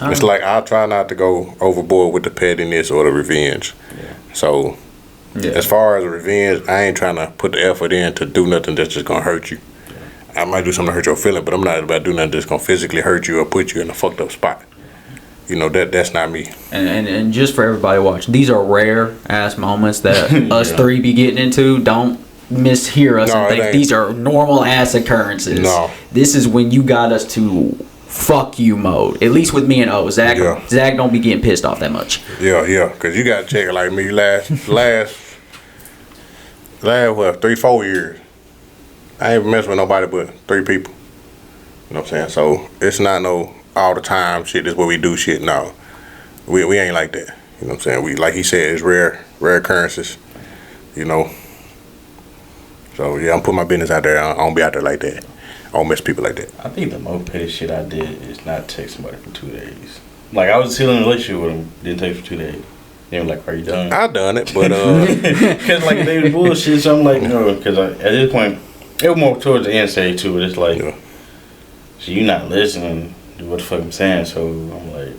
Speaker 3: It's like I try not to go overboard with the pettiness or the revenge.
Speaker 4: Yeah.
Speaker 3: So, as far as revenge, I ain't trying to put the effort in to do nothing that's just gonna hurt you. I might do something to hurt your feeling, but I'm not about to do nothing that's gonna physically hurt you or put you in a fucked up spot. You know, that's not me.
Speaker 2: And just for everybody watching, these are rare ass moments that us three be getting into. Don't mishear us and think these are normal ass occurrences.
Speaker 3: No.
Speaker 2: This is when you got us to fuck you mode. At least with me and O. Zach don't be getting pissed off that much.
Speaker 3: Yeah, because you got to check it like me last what, 3-4 years. I ain't messed with nobody but 3 people. You know what I'm saying? So it's not no all the time shit, this is what we do shit. No. We ain't like that. You know what I'm saying? We, like he said, it's rare occurrences. You know. So yeah, I'm putting my business out there. I don't be out there like that. I don't mess with people like that.
Speaker 4: I think the most petty shit I did is not text somebody for 2 days. Like, I was still in a relationship with them, didn't text for 2 days. They were like, are you done?
Speaker 3: I done it, but
Speaker 4: Because, like, they was bullshit, so I'm like, no. Because at this point, it was more towards the end stage, too. But it's like, so you not listening to what the fuck I'm saying, so I'm like,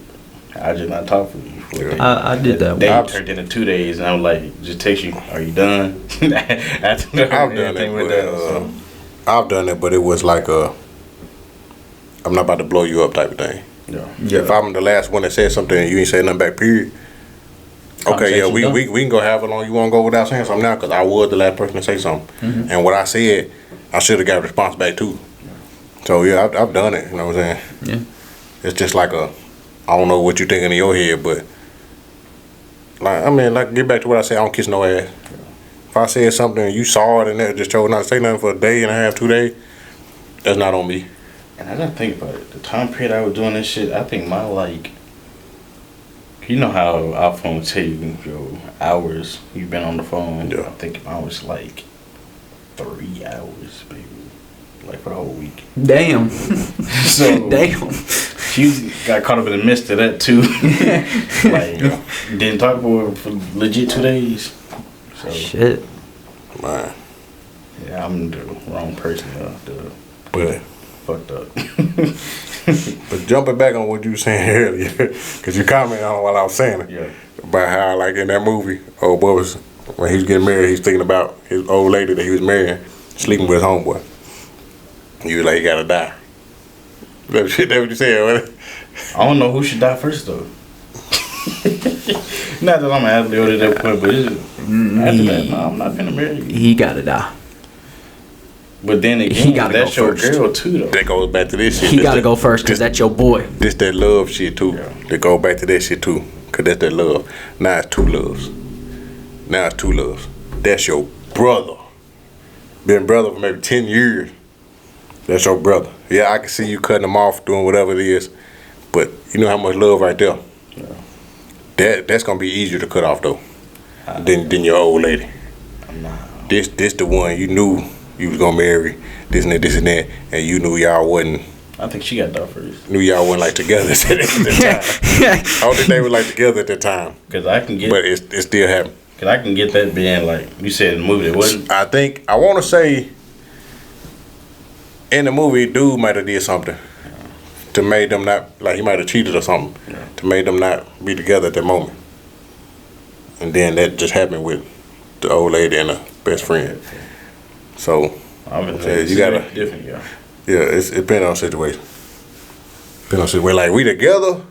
Speaker 4: I just not talk for you for a day.
Speaker 2: I did that.
Speaker 4: They turned into 2 days, and I'm like, just text you, are you done? I've done
Speaker 3: it, I've done it, but it was like I'm not about to blow you up type of thing.
Speaker 4: Yeah.
Speaker 3: If I'm the last one that said something and you ain't say nothing back, period. Okay, yeah, we can go however long you want to go without saying something now, because I was the last person to say something. Mm-hmm. And what I said, I should have got a response back too. So yeah, I've done it, you know what I'm saying?
Speaker 2: Yeah.
Speaker 3: It's just like I don't know what you thinking in your head, but like get back to what I said, I don't kiss no ass. If I said something and you saw it and that just chose not to say nothing for a day and a half, 2 days, that's not on me.
Speaker 4: And I didn't think about it. The time period I was doing this shit, I think my, like, you know how our phone tell you your hours you've been on the phone?
Speaker 3: Yeah.
Speaker 4: I think mine was like 3 hours, baby. Like for the whole week.
Speaker 2: Damn.
Speaker 4: So
Speaker 2: damn.
Speaker 4: She got caught up in the midst of that too. Like, didn't talk for legit 2 days. So,
Speaker 2: shit.
Speaker 3: Man.
Speaker 4: Yeah, I'm the wrong person.
Speaker 3: But
Speaker 4: fucked up.
Speaker 3: But jumping back on what you were saying earlier, because you commented on while I was saying it,
Speaker 4: Yeah.
Speaker 3: about how, like, in that movie, old boy was, when he was getting married, he was thinking about his old lady that he was marrying, sleeping with his homeboy. He was like, he gotta die. That what you said, wasn't it?
Speaker 4: I don't know who should die first though. Not that I'm an athlete or that point, but it's just, after that, no, I'm not gonna marry you.
Speaker 2: He gotta die.
Speaker 4: But then
Speaker 2: He
Speaker 4: again,
Speaker 2: gotta
Speaker 4: that's
Speaker 2: go
Speaker 4: your
Speaker 2: first.
Speaker 4: girl too though.
Speaker 3: That goes back to this shit.
Speaker 2: He gotta go first, because that's your boy.
Speaker 3: This that love shit too.
Speaker 4: Yeah.
Speaker 3: That go back to that shit too. Because that's that love. Now it's 2 loves. Now it's 2 loves. That's your brother. Been brother for maybe 10 years. That's your brother. Yeah, I can see you cutting him off, doing whatever it is. But you know how much love right there.
Speaker 4: Yeah.
Speaker 3: That's gonna be easier to cut off though. Than your old lady.
Speaker 4: Nah.
Speaker 3: This the one you knew you was gonna marry. This and that, and you knew y'all wasn't.
Speaker 4: I think she got that first.
Speaker 3: Knew y'all wasn't like together at that time. I don't think they were like together at that time.
Speaker 4: Cause I can get.
Speaker 3: But it still happened.
Speaker 4: Cause I can get that being like you said in the movie. It wasn't.
Speaker 3: I want to say in the movie, dude might have did something to make them not, like he might have cheated or something, to make them not be together at that moment. And then that just happened with the old lady and her best friend. So you gotta
Speaker 4: different, yeah.
Speaker 3: Yeah, it's depending on situation. Depending on situation. Like we together.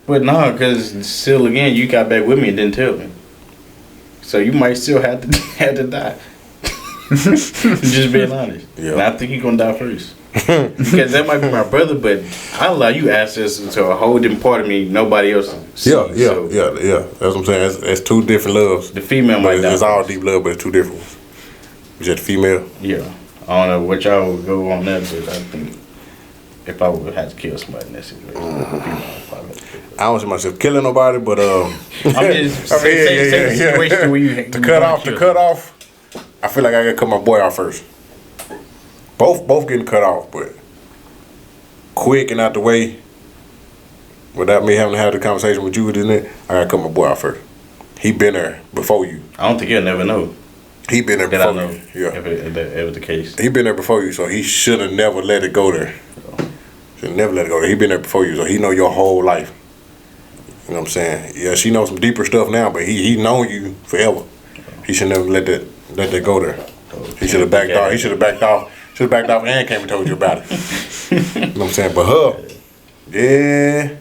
Speaker 4: But no, cause still again, you got back with me and didn't tell me. So you might still have to die. Just being honest.
Speaker 3: Yeah.
Speaker 4: And I think you're gonna die first. Because that might be my brother, but I allow you access to a whole different part of me nobody else sees.
Speaker 3: Yeah.
Speaker 4: So
Speaker 3: That's what I'm saying. It's 2 different loves.
Speaker 4: the female might
Speaker 3: But
Speaker 4: die
Speaker 3: it's all
Speaker 4: first.
Speaker 3: deep love, but it's 2 different ones. You said the female.
Speaker 4: Yeah. I don't know what y'all would go on that, but I think if I would have to kill somebody in that situation, the female would probably have to kill.
Speaker 3: I don't see myself killing nobody, but
Speaker 4: I'm just saying the situation where you
Speaker 3: to cut off. I feel like I gotta cut my boy off first. Both getting cut off, but quick and out the way, without me having to have the conversation with you, isn't it? I gotta cut my boy off first. He been there before you.
Speaker 4: I don't think you'll never know.
Speaker 3: He been there
Speaker 4: That I
Speaker 3: before
Speaker 4: know.
Speaker 3: you. Yeah.
Speaker 4: If it was the case.
Speaker 3: He been there before you, so he should have never let it go there. Should never let it go there. He been there before you, so he know your whole life. You know what I'm saying? Yeah, she knows some deeper stuff now, but he known you forever. He should never let that go there. He should have backed off. He should have backed off. Should have backed off and came and told you about it. You know what I'm saying? But her, yeah.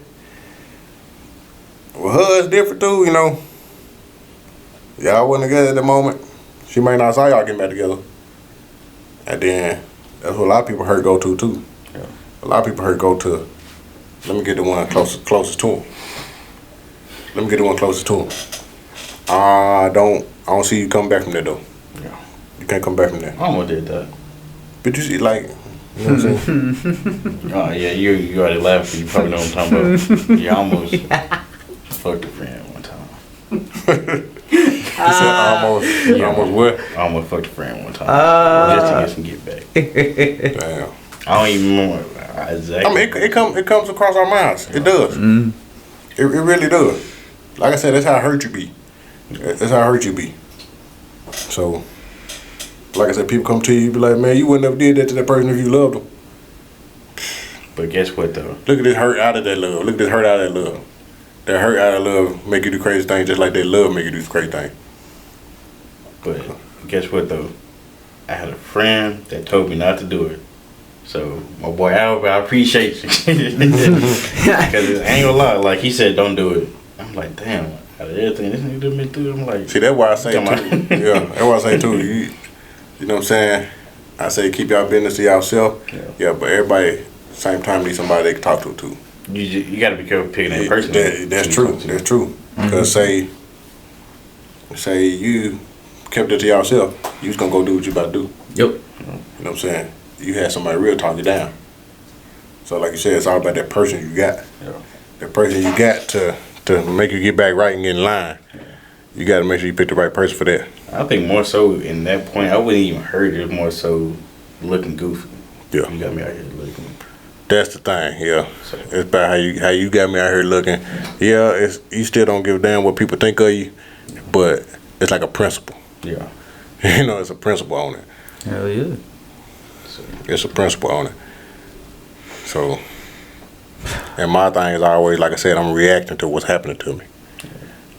Speaker 3: Well, her is different too, you know. Y'all wasn't together at the moment. She might not saw y'all getting back together. And then that's what a lot of people hurt go to too.
Speaker 4: Yeah.
Speaker 3: A lot of people hurt go to. Let me get the one closest to him. Let me get the one closest to him. I don't see you coming back from there though.
Speaker 4: Yeah.
Speaker 3: You can't come back from there.
Speaker 4: I almost did that.
Speaker 3: But you see, like, you know what I'm saying?
Speaker 4: Oh yeah, you already laughed. You probably know what I'm talking about. You almost fucked a friend one time.
Speaker 3: You said almost what?
Speaker 4: I almost fucked a friend one time. Just to get some get back.
Speaker 3: Damn.
Speaker 4: I don't even remember exactly.
Speaker 3: I mean, it comes across our minds. It does. It really does. Like I said, that's how hurt you be. That's how hurt you be. So, like I said, people come to you, be like, man, you wouldn't have did that to that person if you loved them.
Speaker 4: But guess what though?
Speaker 3: Look at this hurt out of that love. Look at this hurt out of that love. That hurt out of love make you do crazy things just like that love make you do crazy things.
Speaker 4: But guess what though? I had a friend that told me not to do it. So my boy Albert, I appreciate you. Because I ain't gonna lie, like he said, don't do it. I'm like, damn, out of everything this nigga done been through, I'm like,
Speaker 3: See, that's why I say
Speaker 4: Come
Speaker 3: too.
Speaker 4: on.
Speaker 3: Yeah, that's why I say too. You know what I'm saying? I say keep y'all business to yourself. Yeah, but everybody, same time, need somebody they can talk to too.
Speaker 4: you gotta be careful picking that person.
Speaker 3: That's true. That's true. Because say you kept it to yourself, you was gonna go do what you about to do.
Speaker 2: Yep.
Speaker 3: You know what I'm saying? You had somebody real talk you down. So like you said, it's all about that person you got.
Speaker 4: Yeah.
Speaker 3: That person you got to make you get back right and get in line. You got to make sure you pick the right person for that.
Speaker 4: I think more so in that point, I wouldn't even hurt it. More so looking goofy.
Speaker 3: Yeah.
Speaker 4: You got me out here looking.
Speaker 3: That's the thing. Yeah.
Speaker 4: So,
Speaker 3: It's about how you got me out here looking. Yeah, you still don't give a damn what people think of you, but it's like a principle.
Speaker 4: yeah.
Speaker 3: You know, it's a principle on it.
Speaker 2: Hell yeah.
Speaker 4: So,
Speaker 3: It's a principle on it. So, and my thing is always, like I said, I'm reacting to what's happening to me.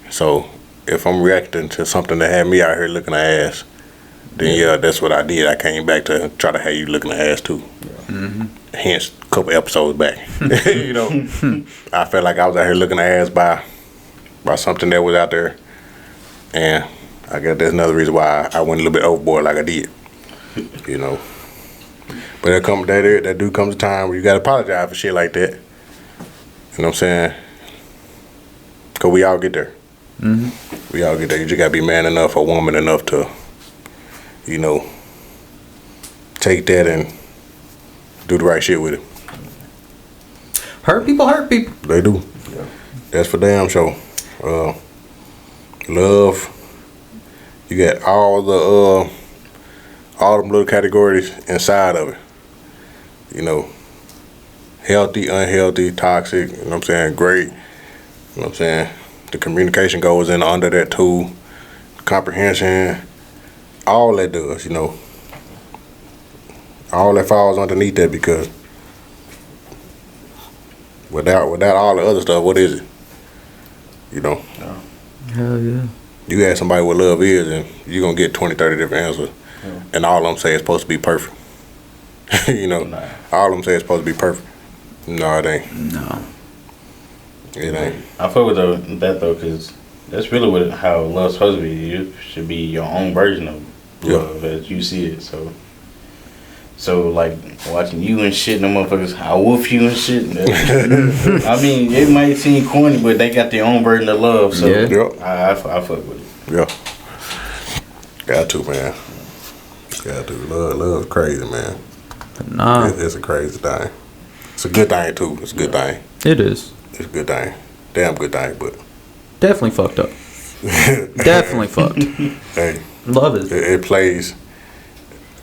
Speaker 3: So, if I'm reacting to something that had me out here looking at ass, then yeah, that's what I did. I came back to try to have you looking at ass too. Hence, a couple episodes back. You know, I felt like I was out here looking at ass by something that was out there, and I guess that's another reason why I went a little bit overboard like I did. You know. But that do comes a time where you gotta apologize for shit like that. You know what I'm saying? Cause we all get there. We all get there. You just gotta be man enough or woman enough to, you know, take that and do the right shit with it.
Speaker 2: Hurt people hurt people.
Speaker 3: They do.
Speaker 4: Yeah.
Speaker 3: That's for damn sure. Love. You got all them little categories inside of it. You know, healthy, unhealthy, toxic, you know what I'm saying, great. You know what I'm saying? The communication goes in under that too. Comprehension, all that does, you know. All that falls underneath that because without all the other stuff, what is it? You know?
Speaker 2: Hell yeah.
Speaker 3: You ask somebody what love is and you're gonna get 20, 30 different answers. And all of them say it's supposed to be perfect. You know?
Speaker 4: Nah.
Speaker 3: All of them say it's supposed to be perfect. No, it ain't.
Speaker 2: No.
Speaker 3: It ain't.
Speaker 4: I fuck with that though, cause that's really what how love's supposed to be. You should be your own version of love as you see it. So like watching you and shit, them motherfuckers, I woof you and shit. I mean, it might seem corny, but they got their own version of love. So
Speaker 2: Yeah.
Speaker 3: Yep.
Speaker 4: I fuck with it.
Speaker 3: Yeah. Got to, man. Got to. Love's crazy, man.
Speaker 2: Nah.
Speaker 3: It's a crazy thing. It's a good thing too. It's a good thing.
Speaker 2: It is.
Speaker 3: It's a good thing. Damn good thing, but
Speaker 2: Definitely fucked up. Definitely fucked.
Speaker 3: hey,
Speaker 2: Love is.
Speaker 3: it plays.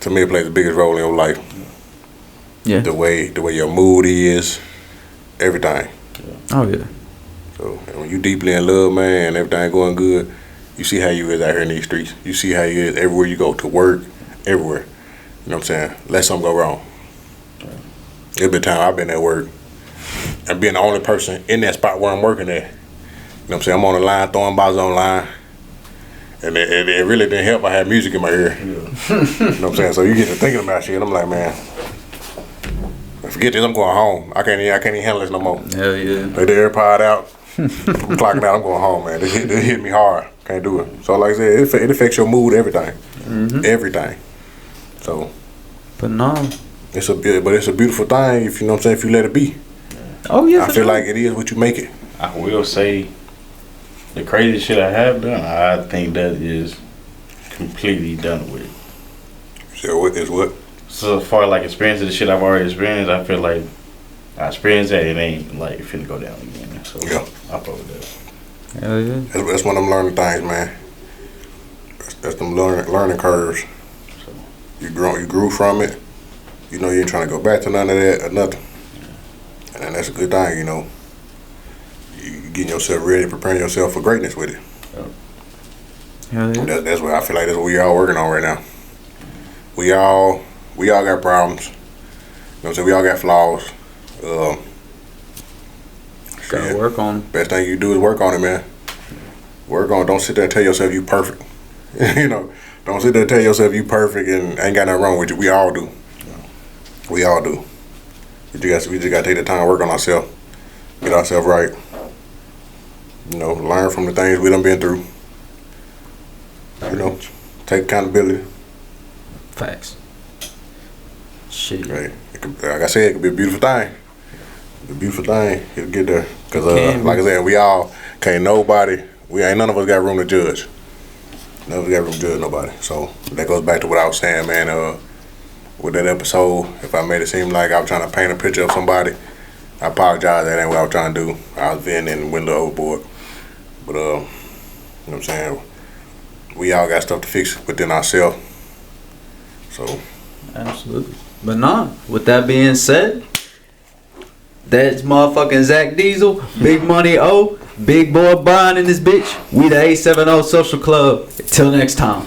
Speaker 3: To me, it plays the biggest role in your life.
Speaker 2: Yeah.
Speaker 3: The way your mood is, everything.
Speaker 2: Oh yeah.
Speaker 3: So and when you deeply in love, man, and everything going good, You see how you is out here in these streets. You see how you is everywhere you go, to work, everywhere. You know what I'm saying? Let something go wrong. There's been time I've been at work and being the only person in that spot where I'm working at. You know what I'm saying? I'm on the line, throwing bottles on the line. And it really didn't help. I had music in my ear. You know what I'm saying? So you get to thinking about shit. I'm like, man, forget this. I'm going home. I can't even handle this no more.
Speaker 2: Hell yeah.
Speaker 3: They did AirPod out. I'm clocking out. I'm going home, man. They hit me hard. Can't do it. So like I said, it affects your mood, everything, everything. So,
Speaker 2: But no.
Speaker 3: it's a beautiful thing. If you know what I'm saying, if you let it be.
Speaker 2: Oh yeah.
Speaker 3: I feel like it is what you make it.
Speaker 4: I will say, the crazy shit I have done, I think that is completely done with.
Speaker 3: So what is what?
Speaker 4: So far, like experiences, the shit I've already experienced, I feel like I experienced that, it ain't like finna go down again. So
Speaker 3: Yeah.
Speaker 4: I fuck with that.
Speaker 2: Hell yeah.
Speaker 3: That's one of them learning things, man. That's them learning curves. You grew from it. You know you ain't trying to go back to none of that or nothing. And that's a good thing, you know. You getting yourself ready, preparing yourself for greatness with it.
Speaker 2: Hell yeah.
Speaker 3: That's what I feel like. That's what we all working on right now. We all got problems. You know what I'm saying? We all got flaws.
Speaker 2: Gotta work on.
Speaker 3: Best thing you do is work on it, man. Work on it. Don't sit there and tell yourself you perfect. You know, don't sit there and tell yourself you perfect and ain't got nothing wrong with you. We all do. We all do. We just gotta take the time to work on ourselves, get ourselves right. You know, learn from the things we done been through. You know, take accountability.
Speaker 2: Facts. Shit.
Speaker 3: Right. Like I said, it could be a beautiful thing. It's a beautiful thing. It'll get there. Cause like I said, we all can't nobody. None of us got room to judge. None of us got room to judge nobody. So that goes back to what I was saying, man. With that episode, if I made it seem like I was trying to paint a picture of somebody, I apologize. That ain't what I was trying to do. I was venting and window overboard. But you know what I'm saying? We all got stuff to fix within ourselves. So
Speaker 2: Absolutely. But nah, with that being said, that's motherfucking Zach Diesel, Big Money O, Big Boy Brian in this bitch. We the 870 Social Club. Till next time.